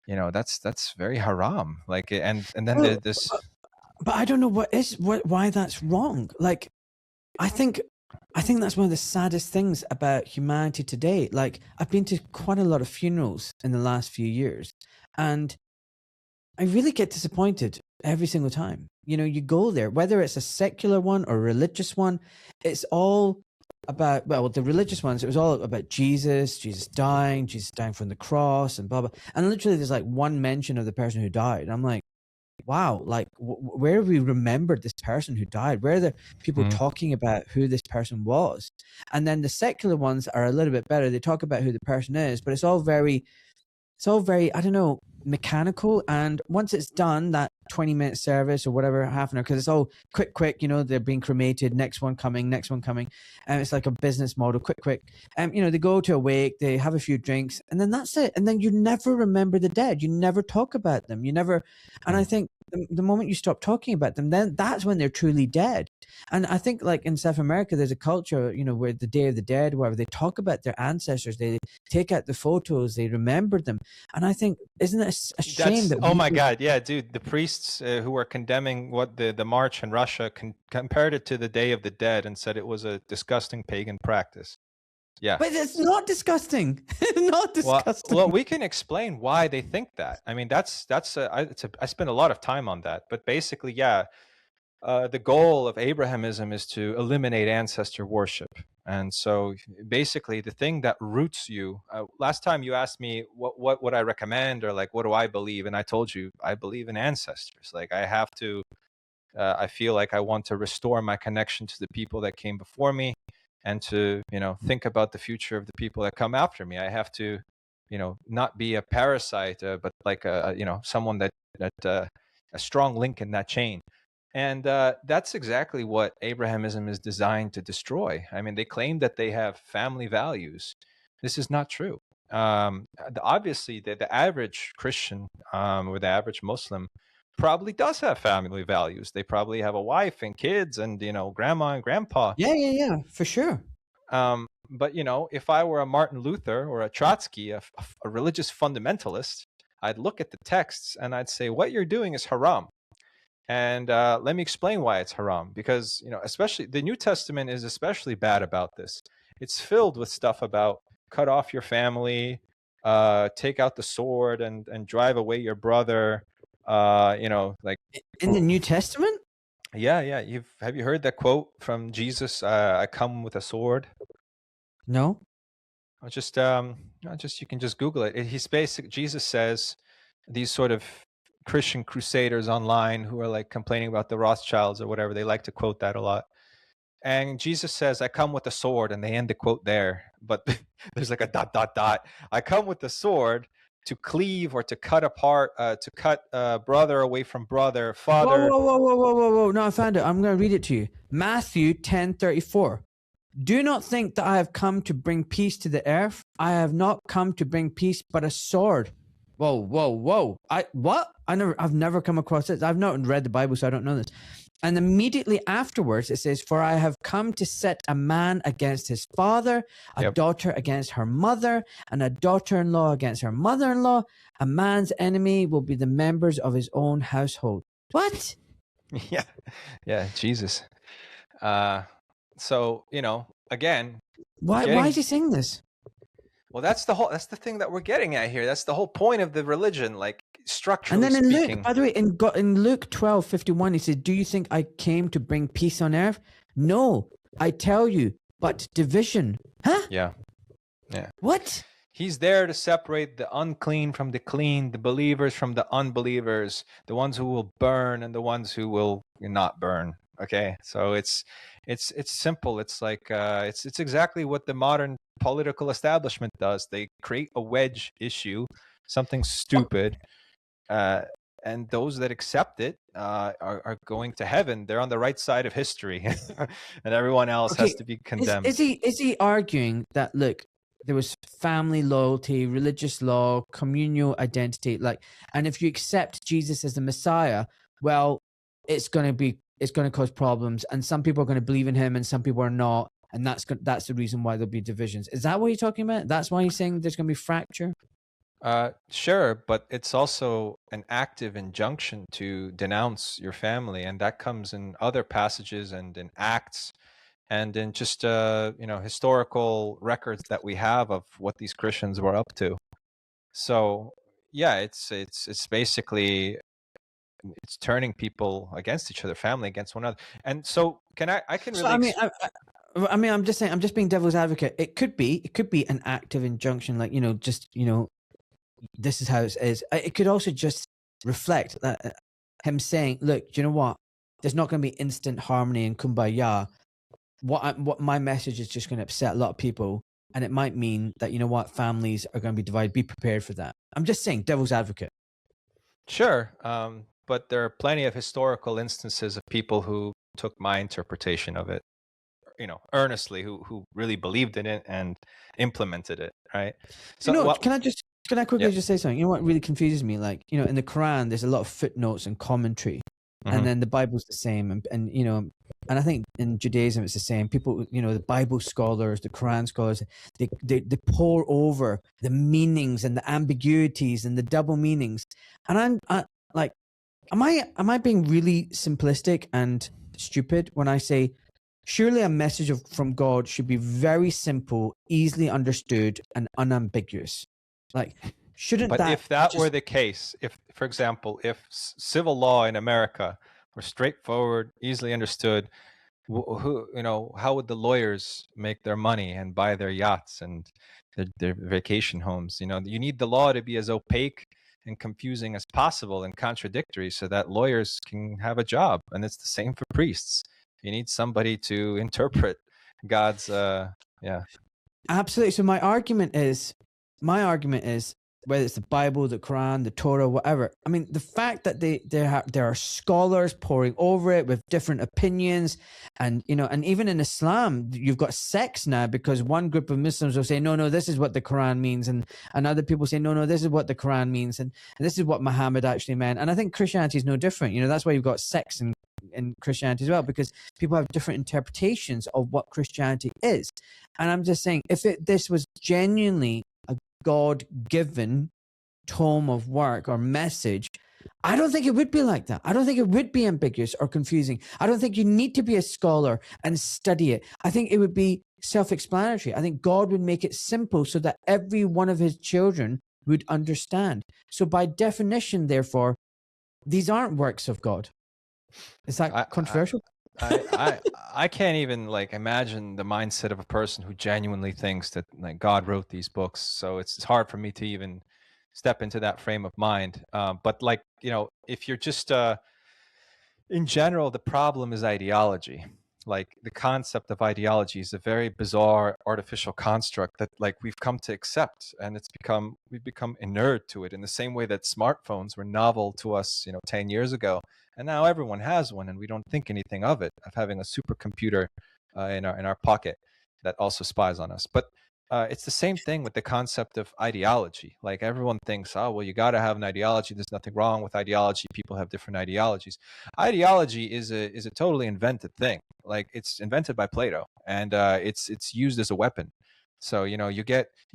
you know, that's very haram. Like, and then Well, this. But I don't know why that's wrong. Like, I think that's one of the saddest things about humanity today. Like, I've been to quite a lot of funerals in the last few years, and I really get disappointed every single time. You know, you go there, whether it's a secular one or a religious one, it's all about, well, the religious ones, it was all about Jesus dying from the cross and blah, blah. And literally there's like one mention of the person who died. I'm like, wow, like where have we remembered this person who died? Where are the people talking about who this person was? And then the secular ones are a little bit better. They talk about who the person is, but it's all very, I don't know, mechanical. And once it's done, that 20-minute service or whatever, half an hour, because it's all quick, you know, they're being cremated, next one coming. And it's like a business model, quick. You know, they go to a wake, they have a few drinks, and then that's it. And then you never remember the dead. You never talk about them. You never, and I think the moment you stop talking about them, then that's when they're truly dead. And I think, like in South America, there's a culture, you know, where the Day of the Dead, where they talk about their ancestors, they take out the photos, they remember them. And I think, isn't it a shame that? Oh my God, yeah, dude. The priests who were condemning what the march in Russia compared it to the Day of the Dead and said it was a disgusting pagan practice. Yeah, but it's not disgusting. Not disgusting. Well, we can explain why they think that. I mean, I spend a lot of time on that, but basically, yeah. the goal of Abrahamism is to eliminate ancestor worship. And so basically the thing that roots you, last time you asked me what would I recommend, or like, what do I believe? And I told you, I believe in ancestors. Like I have to, I feel like I want to restore my connection to the people that came before me, and to, think about the future of the people that come after me. I have to, not be a parasite, but like someone that a strong link in that chain. And that's exactly what Abrahamism is designed to destroy. I mean, they claim that they have family values. This is not true. Obviously, the average Christian, or the average Muslim probably does have family values. They probably have a wife and kids and, grandma and grandpa. Yeah, for sure. But, if I were a Martin Luther or a Trotsky, a religious fundamentalist, I'd look at the texts and I'd say, what you're doing is haram. And let me explain why it's haram. Because, especially the New Testament is especially bad about this. It's filled with stuff about cut off your family, take out the sword and drive away your brother. Like in the New Testament. Yeah. Have you heard that quote from Jesus? I come with a sword. No. Just you can just Google it. Jesus says, these sort of Christian crusaders online who are like complaining about the Rothschilds or whatever, they like to quote that a lot. And Jesus says, I come with a sword, and they end the quote there. But there's like a ... I come with the sword to cleave or to cut apart, to cut brother away from brother, father. Whoa. No, I found it. I'm going to read it to you. Matthew 10:34. Do not think that I have come to bring peace to the earth. I have not come to bring peace, but a sword. Whoa. I've never come across this. I've not read the Bible, so I don't know this. And immediately afterwards, it says, for I have come to set a man against his father, a daughter against her mother, and a daughter-in-law against her mother-in-law. A man's enemy will be the members of his own household. What? Yeah, Jesus. So, again, why is he saying this? Well, that's the thing that we're getting at here. That's the whole point of the religion, like structurally speaking. And then in speaking. Luke, by the way, in Luke 12:51, he said, do you think I came to bring peace on earth? No, I tell you, but division. Huh? Yeah. What? He's there to separate the unclean from the clean, the believers from the unbelievers, the ones who will burn and the ones who will not burn. Okay, so it's simple. It's like it's exactly what the modern political establishment does. They create a wedge issue, something stupid, and those that accept it are going to heaven. They're on the right side of history, and everyone else has to be condemned. Is he arguing that, look, there was family loyalty, religious law, communal identity, and if you accept Jesus as the Messiah, well, it's going to cause problems, and some people are going to believe in him and some people are not, and that's the reason why there'll be divisions. Is that what you're talking about? That's why he's saying there's going to be fracture? Sure, but it's also an active injunction to denounce your family, and that comes in other passages and in Acts and in just historical records that we have of what these Christians were up to. So yeah, it's basically it's turning people against each other, family against one another. And so I can really I'm just saying, I'm just being devil's advocate. It could be an active injunction, this is how it is. It could also just reflect that him saying, look, do you know what? There's not going to be instant harmony and kumbaya. What my message is just going to upset a lot of people, and it might mean that, you know what, families are going to be divided. Be prepared for that. I'm just saying, devil's advocate. Sure, but there are plenty of historical instances of people who took my interpretation of it, earnestly, who really believed in it and implemented it, right? So, can I quickly just say something? You know what really confuses me? In the Quran, there's a lot of footnotes and commentary, and then the Bible's the same, and I think in Judaism it's the same. People, the Bible scholars, the Quran scholars, they pour over the meanings and the ambiguities and the double meanings, and I'm like, am I being really simplistic and stupid when I say, surely a message from God should be very simple, easily understood, and unambiguous? Shouldn't but that? If that were the case, if, for example, if civil law in America or straightforward, easily understood, who, how would the lawyers make their money and buy their yachts and their vacation homes? You need the law to be as opaque and confusing as possible and contradictory so that lawyers can have a job. And it's the same for priests. You need somebody to interpret God's yeah. Absolutely. So my argument is whether it's the Bible, the Quran, the Torah, whatever. I mean, the fact that there are scholars poring over it with different opinions, and and even in Islam, you've got sects now because one group of Muslims will say, no, this is what the Quran means, and other people say, no, this is what the Quran means, and this is what Muhammad actually meant. And I think Christianity is no different. That's why you've got sects in Christianity as well, because people have different interpretations of what Christianity is. And I'm just saying, if this was genuinely a God-given tome of work or message, I don't think it would be like that. I don't think it would be ambiguous or confusing. I don't think you need to be a scholar and study it. I think it would be self-explanatory. I think God would make it simple so that every one of his children would understand. So by definition, therefore, these aren't works of God. Is that controversial? I can't even imagine the mindset of a person who genuinely thinks that God wrote these books. So it's hard for me to even step into that frame of mind. But if you're just in general, the problem is ideology. The concept of ideology is a very bizarre artificial construct that we've come to accept, and we've become inert to it in the same way that smartphones were novel to us 10 years ago, and now everyone has one and we don't think anything of having a supercomputer in our pocket that also spies on us. But it's the same thing with the concept of ideology. Everyone thinks, oh, well, you got to have an ideology. There's nothing wrong with ideology. People have different ideologies. Ideology is a totally invented thing. It's invented by Plato, and it's used as a weapon. So you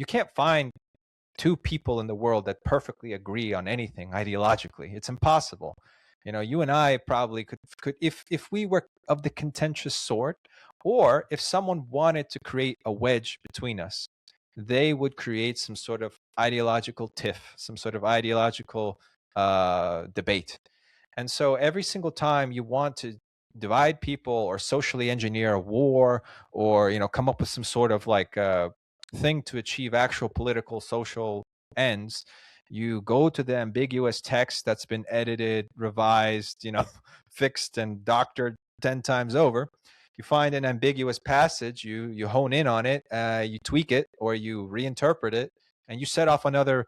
can't find two people in the world that perfectly agree on anything ideologically. It's impossible. You and I probably could if we were of the contentious sort, or if someone wanted to create a wedge between us, they would create some sort of ideological tiff, some sort of ideological debate. And so every single time you want to divide people or socially engineer a war, or come up with some sort of thing to achieve actual political social ends, you go to the ambiguous text that's been edited, revised, fixed and doctored 10 times over. You find an ambiguous passage, you hone in on it, you tweak it, or you reinterpret it, and you set off another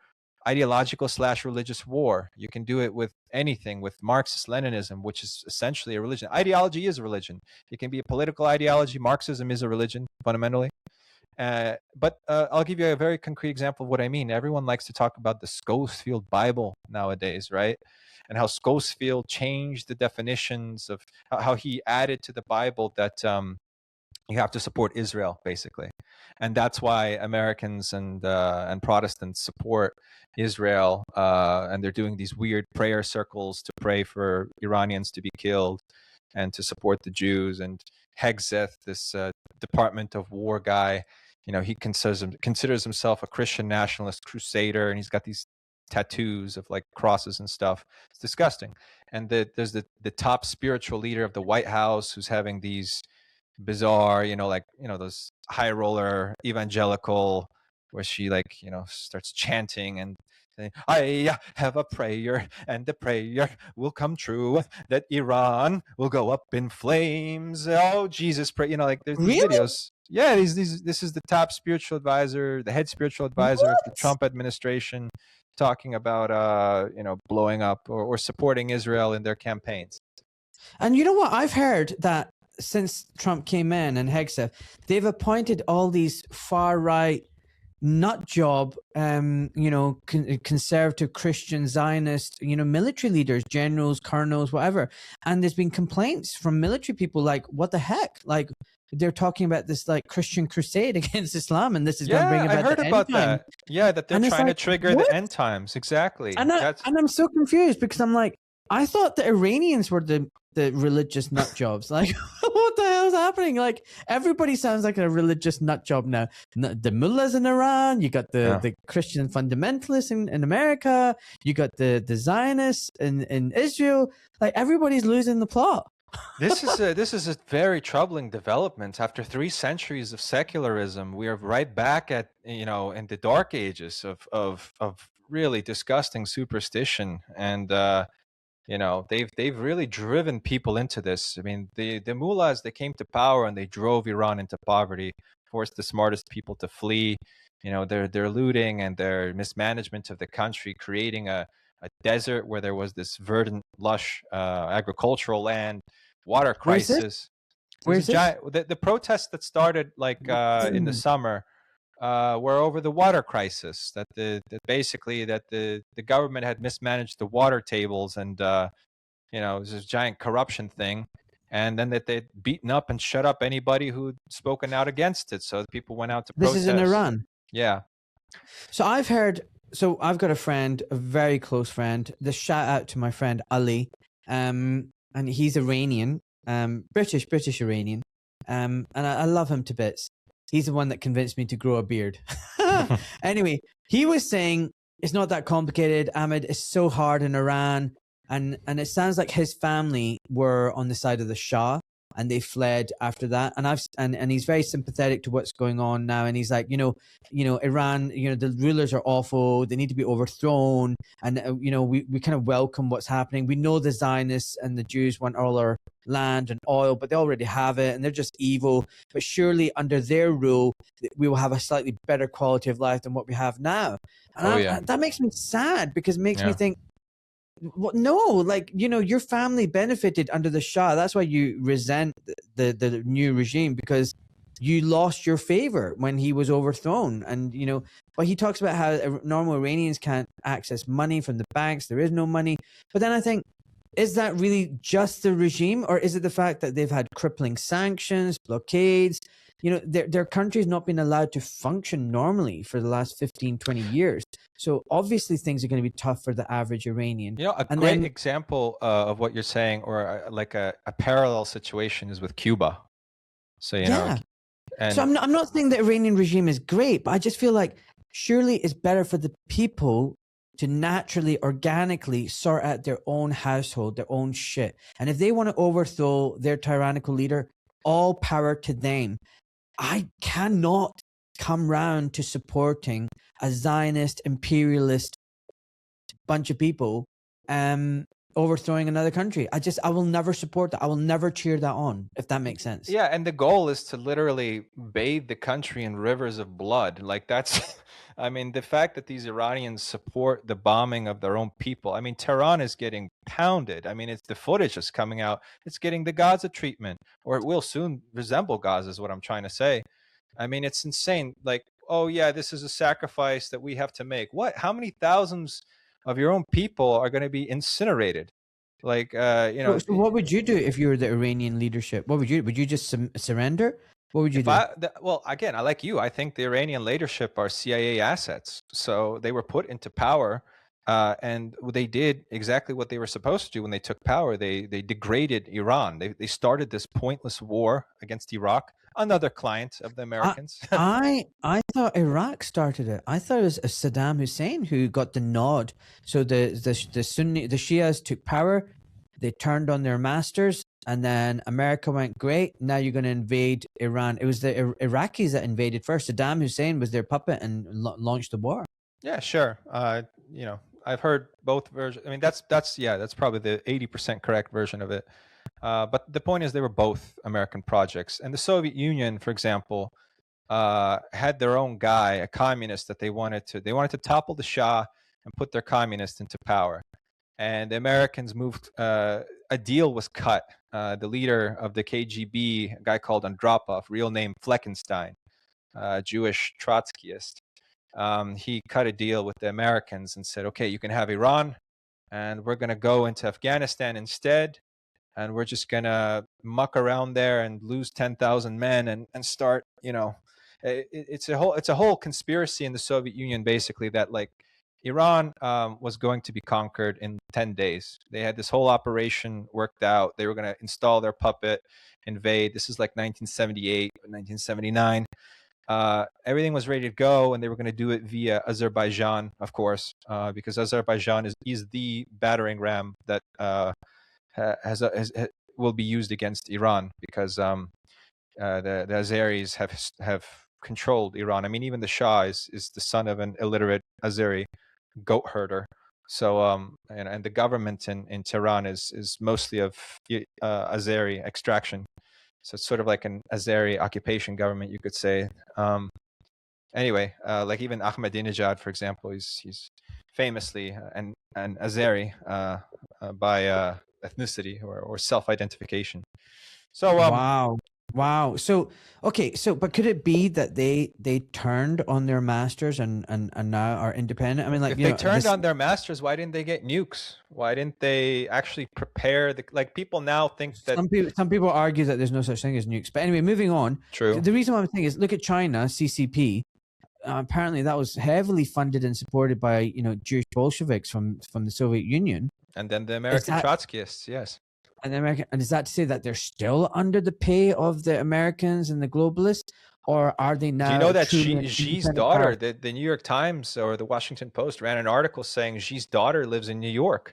ideological/religious war. You can do it with anything, with Marxist Leninism, which is essentially a religion. Ideology is a religion. It can be a political ideology. Marxism is a religion, fundamentally. But I'll give you a very concrete example of what I mean. Everyone likes to talk about the Schofield Bible nowadays, right? And how Schofield changed the definitions of how he added to the Bible that you have to support Israel, basically. And that's why Americans and Protestants support Israel, and they're doing these weird prayer circles to pray for Iranians to be killed and to support the Jews. And Hegseth, this Department of War guy, he considers himself a Christian nationalist crusader, and he's got these tattoos of crosses and stuff. It's disgusting. And there's the top spiritual leader of the White House who's having these bizarre, those high roller evangelical, where she starts chanting and saying, I have a prayer, and the prayer will come true, that Iran will go up in flames. Oh, Jesus, pray. There's these videos. Yeah, this is the top spiritual advisor, the head spiritual advisor of the Trump administration, talking about blowing up or supporting Israel in their campaigns. And you know what? I've heard that since Trump came in and Hegseth, they've appointed all these far-right nut job, conservative Christian Zionist, military leaders, generals, colonels, whatever. And there's been complaints from military people what the heck? They're talking about this Christian crusade against Islam, and this is going to bring about I heard the about end time. that. Yeah, that they're trying to trigger the end times. Exactly. And I'm so confused because I'm I thought the Iranians were the the religious nut jobs. Like, what the hell is happening? Like, everybody sounds like a religious nut job now. The mullahs in Iran, you got the Christian fundamentalists in America, you got the Zionists in Israel. Like, everybody's losing the plot. This is a very troubling development. After 3 centuries of secularism, we are right back at, in the dark ages of really disgusting superstition, and they've really driven people into this. I mean, the mullahs, they came to power and they drove Iran into poverty, forced the smartest people to flee. Their looting and their mismanagement of the country, creating a desert where there was this verdant, lush agricultural land, water Where's this? crisis. Where's this? The protests that started like in the summer were over the water crisis. Basically the government had mismanaged the water tables, and it was this giant corruption thing. And then that they'd beaten up and shut up anybody who'd spoken out against it. So people went out to protest. This is in Iran. Yeah. So I've got a friend, a very close friend. The shout out to my friend Ali, and he's Iranian, British Iranian, and I love him to bits. He's the one that convinced me to grow a beard. Anyway, he was saying it's not that complicated, Ahmed. It's so hard in Iran, and it sounds like his family were on the side of the Shah, and they fled after that. And he's very sympathetic to what's going on now. And he's like, Iran, the rulers are awful. They need to be overthrown. And we kind of welcome what's happening. We know the Zionists and the Jews want all our land and oil, but they already have it, and they're just evil. But surely under their rule, we will have a slightly better quality of life than what we have now. And that makes me sad, because it makes me think, well, no, like, your family benefited under the Shah. That's why you resent the new regime, because you lost your favor when he was overthrown. And, but he talks about how normal Iranians can't access money from the banks. There is no money. But then I think, is that really just the regime, or is it the fact that they've had crippling sanctions, blockades? Their country's not been allowed to function normally for the last 15, 20 years. So obviously things are going to be tough for the average Iranian. A great example of what you're saying, or like a parallel situation, is with Cuba. So, so I'm not saying the Iranian regime is great, but I just feel like surely it's better for the people to naturally, organically sort out their own household, their own shit. And if they want to overthrow their tyrannical leader, all power to them. I cannot come round to supporting a Zionist, imperialist bunch of people overthrowing another country. I will never support that. I will never cheer that on, if that makes sense. Yeah, and the goal is to literally bathe the country in rivers of blood. Like, that's, I mean, the fact that these Iranians support the bombing of their own people. I mean, Tehran is getting pounded. I mean, the footage is coming out. It's getting the Gaza treatment, or it will soon resemble Gaza, is what I'm trying to say. I mean, it's insane. Like, oh yeah, this is a sacrifice that we have to make. What? How many thousands of your own people are going to be incinerated? Like, So what would you do if you were the Iranian leadership? What would you do? Would you just surrender? What would you do? Well, again, I like you. I think the Iranian leadership are CIA assets. So they were put into power, and they did exactly what they were supposed to do when they took power. They degraded Iran. They started this pointless war against Iraq, another client of the Americans. I thought Iraq started it. I thought it was Saddam Hussein who got the nod. So the Shias took power. They turned on their masters, and then America went, great, now you're going to invade Iran. It was the Iraqis that invaded first. Saddam Hussein was their puppet and launched the war. Yeah, sure. I've heard both versions. I mean, that's probably the 80% correct version of it. But the point is, they were both American projects. And the Soviet Union, for example, had their own guy, a communist that they wanted to topple the Shah and put their communist into power. And the Americans moved, a deal was cut. The leader of the KGB, a guy called Andropov, real name Fleckenstein, Jewish Trotskyist, he cut a deal with the Americans and said, okay, you can have Iran, and we're going to go into Afghanistan instead, and we're just going to muck around there and lose 10,000 men and start, it's a whole conspiracy in the Soviet Union, basically, that like Iran was going to be conquered in 10 days. They had this whole operation worked out. They were going to install their puppet, invade. This is like 1978, 1979. Everything was ready to go, and they were going to do it via Azerbaijan, of course, because Azerbaijan is the battering ram that will be used against Iran, because the Azeris have controlled Iran. I mean, even the Shah is the son of an illiterate Azeri goat herder. So and the government in Tehran is mostly of Azeri extraction. So it's sort of like an Azeri occupation government, you could say. Anyway, like even Ahmadinejad, for example, he's famously an Azeri by ethnicity or self-identification. So Wow. So okay, but could it be that they turned on their masters and now are independent? I mean, like, if they turned on their masters, why didn't they get nukes? Why didn't they actually prepare like people now think that some people argue that there's no such thing as nukes. But anyway, moving on. True. The reason why I'm saying is, look at China, CCP. Apparently, that was heavily funded and supported by Jewish Bolsheviks from the Soviet Union, and then the American Trotskyists, yes. And is that to say that they're still under the pay of the Americans and the globalists, or are they now? Do you know that Xi's daughter, the New York Times or the Washington Post ran an article saying Xi's daughter lives in New York.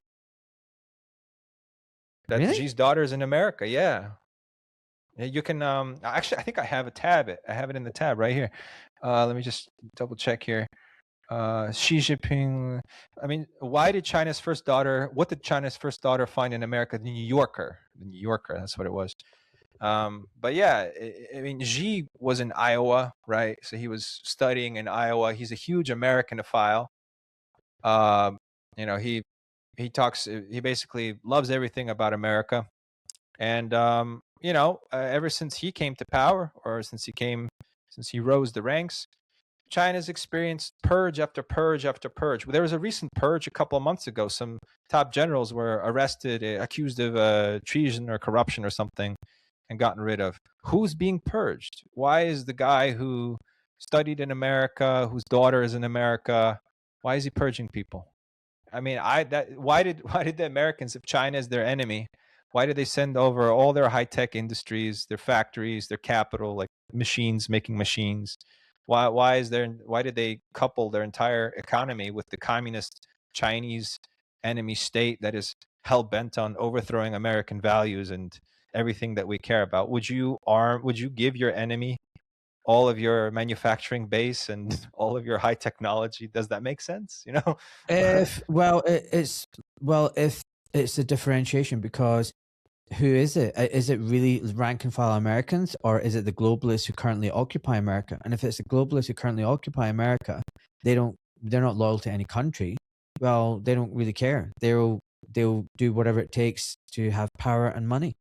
That really? Xi's daughter is in America. Yeah. You can actually, I think I have a tab. I have it in the tab right here. Let me just double check here. Xi Jinping. I mean, what did China's first daughter find in America? The New Yorker. That's what it was. But yeah, I mean, Xi was in Iowa, right? So he was studying in Iowa. He's a huge Americanophile. He basically loves everything about America. And ever since he came to power, or since he rose the ranks, China's experienced purge after purge after purge. There was a recent purge a couple of months ago. Some top generals were arrested, accused of treason or corruption or something, and gotten rid of. Who's being purged? Why is the guy who studied in America, whose daughter is in America, why is he purging people? I mean, why did the Americans, if China is their enemy, why did they send over all their high-tech industries, their factories, their capital, like machines, making machines? Why did they couple their entire economy with the communist Chinese enemy state that is hell-bent on overthrowing American values and everything that we care about? Would you give your enemy all of your manufacturing base and all of your high technology? Does that make sense? If it's a differentiation, because who is it? Is it really rank and file Americans, or is it the globalists who currently occupy America? And if it's the globalists who currently occupy America, they're not loyal to any country. Well, they don't really care. They'll do whatever it takes to have power and money.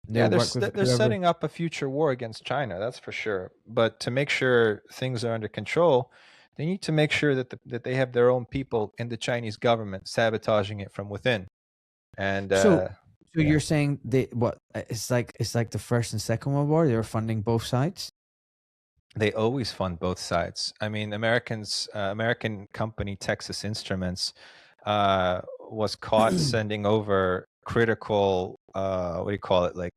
They're setting up a future war against China, that's for sure. But to make sure things are under control, they need to make sure that they have their own people in the Chinese government sabotaging it from within. And so you're saying it's like the First and Second World War, they were funding both sides? They always fund both sides. I mean, American company Texas Instruments was caught sending over critical like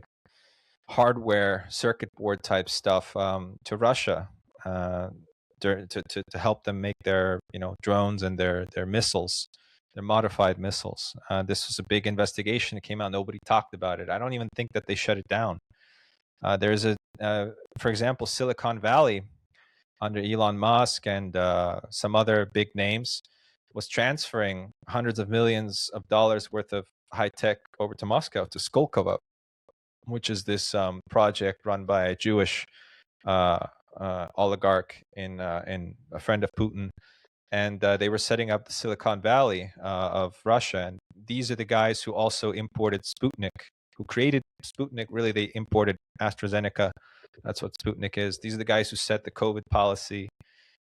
hardware circuit board type stuff to Russia to help them make their drones and their missiles, their modified missiles. This was a big investigation that came out. Nobody talked about it. I don't even think that they shut it down. There's for example, Silicon Valley under Elon Musk and some other big names was transferring hundreds of millions of dollars worth of high tech over to Moscow, to Skolkovo, which is this project run by a Jewish oligarch in a friend of Putin. And they were setting up the Silicon Valley of Russia. And these are the guys who also imported Sputnik, who created Sputnik. Really, they imported AstraZeneca. That's what Sputnik is. These are the guys who set the COVID policy.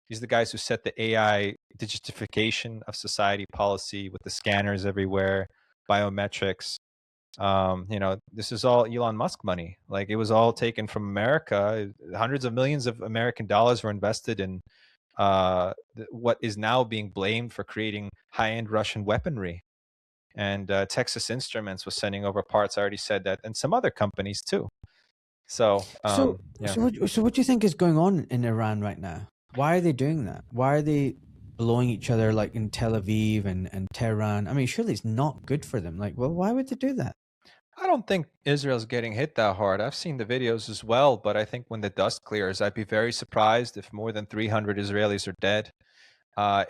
These are the guys who set the AI digitification of society policy with the scanners everywhere, biometrics. This is all Elon Musk money. Like, it was all taken from America. Hundreds of millions of American dollars were invested in what is now being blamed for creating high-end Russian weaponry. And Texas Instruments was sending over parts. I already said that, and some other companies too. So So, yeah. so what do you think is going on in Iran right now? Why are they doing that? Why are they blowing each other like in Tel Aviv and Tehran? I mean, surely it's not good for them. Like, well, why would they do that? I don't think Israel's getting hit that hard. I've seen the videos as well, but I think when the dust clears, I'd be very surprised if more than 300 Israelis are dead.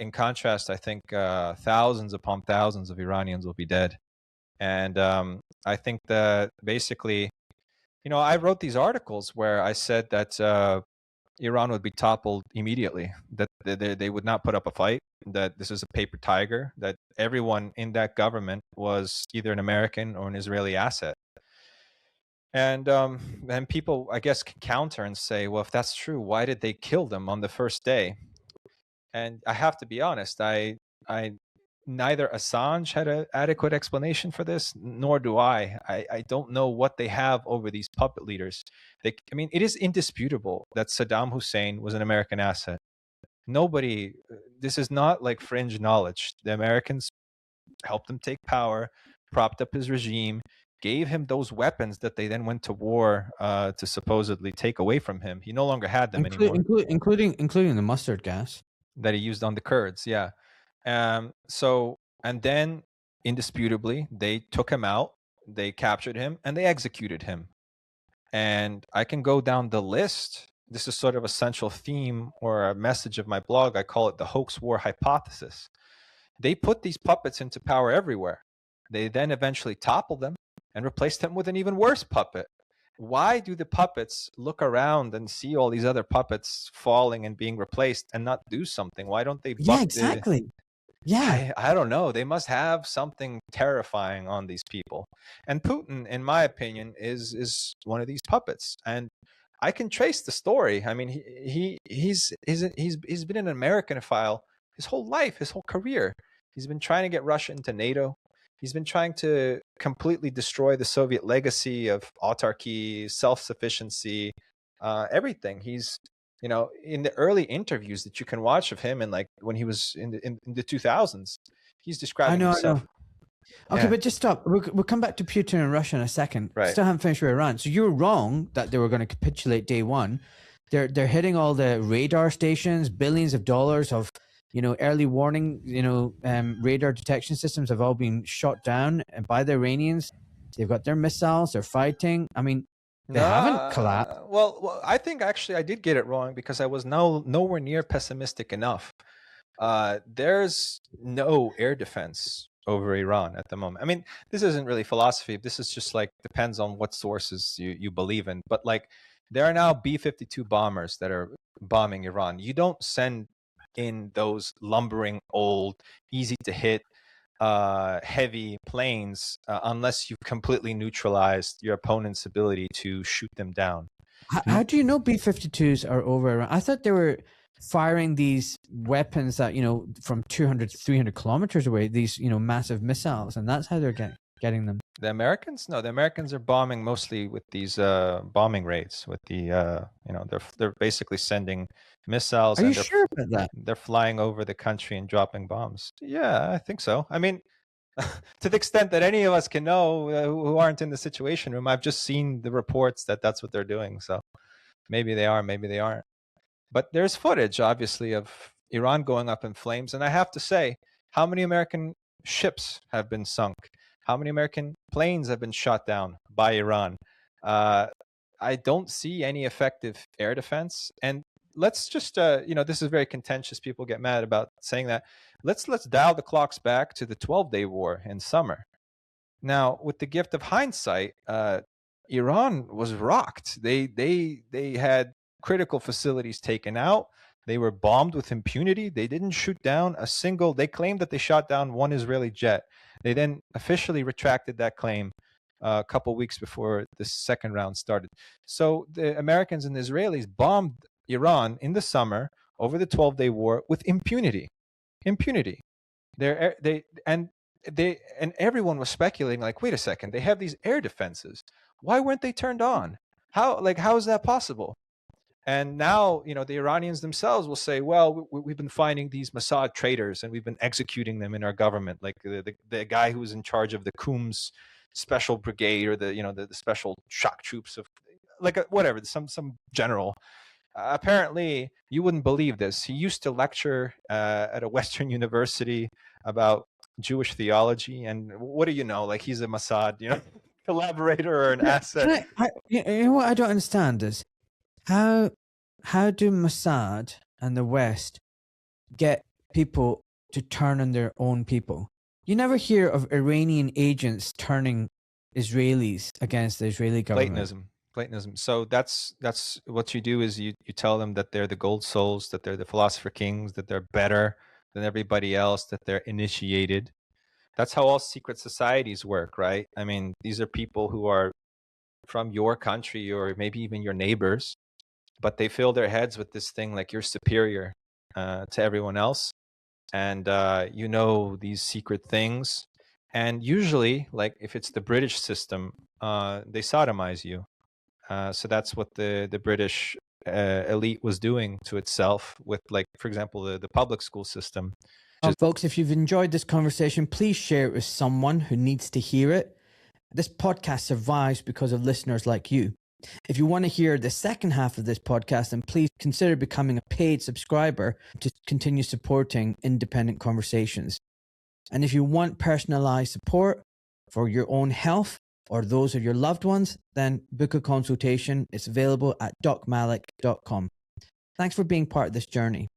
In contrast, I think thousands upon thousands of Iranians will be dead. And I think that basically, I wrote these articles where I said that Iran would be toppled immediately, that they would not put up a fight, that this is a paper tiger, that everyone in that government was either an American or an Israeli asset. And people, I guess, can counter and say, well, if that's true, why did they kill them on the first day? And I have to be honest, I neither Assange had an adequate explanation for this, nor do I. I don't know what they have over these puppet leaders. I mean, it is indisputable that Saddam Hussein was an American asset. Nobody, this is not like fringe knowledge. The Americans helped him take power, propped up his regime, gave him those weapons that they then went to war to supposedly take away from him. He no longer had them anymore. Including the mustard gas that he used on the Kurds. Yeah. And then indisputably, they took him out, they captured him, and they executed him. And I can go down the list. This is sort of a central theme or a message of my blog. I call it the hoax war hypothesis. They put these puppets into power everywhere. They then eventually toppled them and replaced them with an even worse puppet. Why do the puppets look around and see all these other puppets falling and being replaced and not do something? Why don't they Yeah, exactly. Yeah. I don't know. They must have something terrifying on these people. And Putin, in my opinion, is one of these puppets. And I can trace the story. I mean, he's been an Americanophile his whole life, his whole career. He's been trying to get Russia into NATO. He's been trying to completely destroy the Soviet legacy of autarky, self-sufficiency, everything. He's, in the early interviews that you can watch of him, and like when he was in the 2000s, he's describing himself. I know. Okay, yeah. But just stop. We'll come back to Putin and Russia in a second. Right. Still haven't finished with Iran. So you were wrong that they were going to capitulate day one. They're hitting all the radar stations. Billions of dollars of early warning, radar detection systems have all been shot down by the Iranians. They've got their missiles. They're fighting. I mean, they haven't collapsed. Well, I think actually I did get it wrong because I was nowhere near pessimistic enough. There's no air defense over Iran at the moment. I mean, this isn't really philosophy. This is just like depends on what sources you believe in. But like, there are now B-52 bombers that are bombing Iran. You don't send in those lumbering, old, easy to hit, heavy planes unless you've completely neutralized your opponent's ability to shoot them down. How do you know B-52s are over Iran? I thought they were firing these weapons that from 200 to 300 kilometers away, these massive missiles, and that's how they're getting them. The Americans? No, the Americans are bombing mostly with these bombing raids. With the they're basically sending missiles. Are you sure about that? They're flying over the country and dropping bombs. Yeah, I think so. I mean, to the extent that any of us can know who aren't in the Situation Room, I've just seen the reports that that's what they're doing. So maybe they are, maybe they aren't. But there's footage, obviously, of Iran going up in flames. And I have to say, how many American ships have been sunk? How many American planes have been shot down by Iran? I don't see any effective air defense. And let's just, this is very contentious. People get mad about saying that. Let's dial the clocks back to the 12-day war in summer. Now, with the gift of hindsight, Iran was rocked. They had critical facilities taken out. They were bombed with impunity. They didn't shoot down a single. They claimed that they shot down one Israeli jet. They then officially retracted that claim a couple weeks before the second round started. So the Americans and the Israelis bombed Iran in the summer over the 12-day war with impunity. Impunity. And everyone was speculating, like, wait a second, they have these air defenses. Why weren't they turned on? How is that possible? And now, the Iranians themselves will say, well, we've been finding these Mossad traitors and we've been executing them in our government, like the guy who was in charge of the Qum's special brigade, or the special shock troops of, like, whatever, some general. Apparently, you wouldn't believe this. He used to lecture at a Western university about Jewish theology, and what do you know? Like, he's a Mossad, collaborator or an asset. You know what I don't understand is how do Mossad and the West get people to turn on their own people? You never hear of Iranian agents turning Israelis against the Israeli government. Platonism. So that's what you do, is you tell them that they're the gold souls, that they're the philosopher kings, that they're better than everybody else, that they're initiated. That's how all secret societies work, right? I mean, these are people who are from your country or maybe even your neighbors, but they fill their heads with this thing like you're superior to everyone else, and these secret things. And usually, like if it's the British system, they sodomize you. So that's what the British elite was doing to itself with, like, for example, the public school system. Folks, if you've enjoyed this conversation, please share it with someone who needs to hear it. This podcast survives because of listeners like you. If you want to hear the second half of this podcast, then please consider becoming a paid subscriber to continue supporting independent conversations. And if you want personalized support for your own health or those of your loved ones, then book a consultation. It's available at docmalik.com. Thanks for being part of this journey.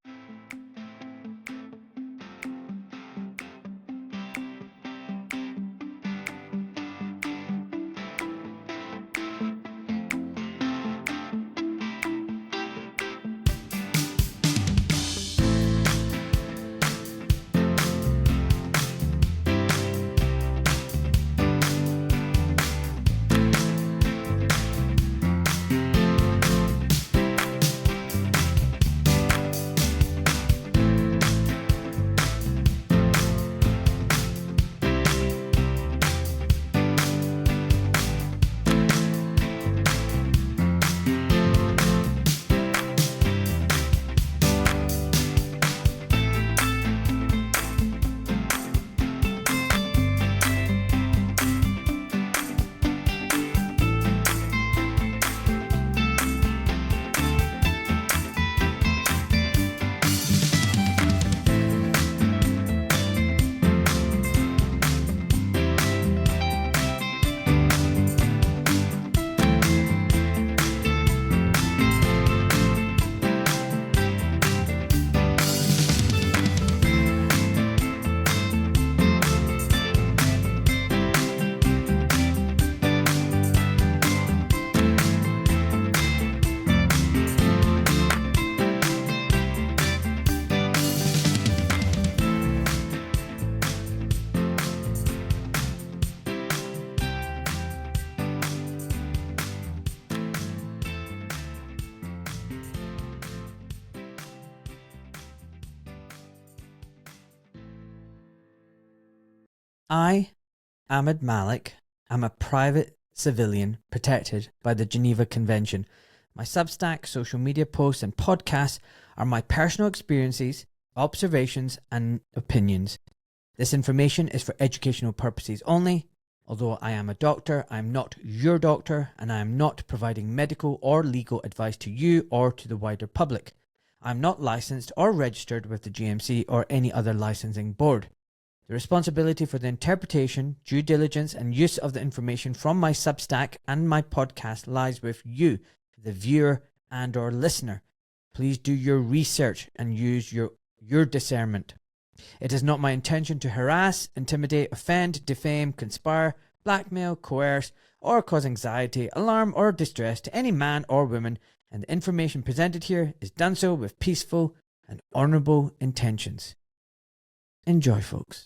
I, Ahmed Malik, am a private civilian protected by the Geneva Convention. My Substack, social media posts, and podcasts are my personal experiences, observations, and opinions. This information is for educational purposes only. Although I am a doctor, I am not your doctor, and I am not providing medical or legal advice to you or to the wider public. I am not licensed or registered with the GMC or any other licensing board. The responsibility for the interpretation, due diligence, and use of the information from my Substack and my podcast lies with you, the viewer and or listener. Please do your research and use your discernment. It is not my intention to harass, intimidate, offend, defame, conspire, blackmail, coerce, or cause anxiety, alarm, or distress to any man or woman, and the information presented here is done so with peaceful and honourable intentions. Enjoy, folks.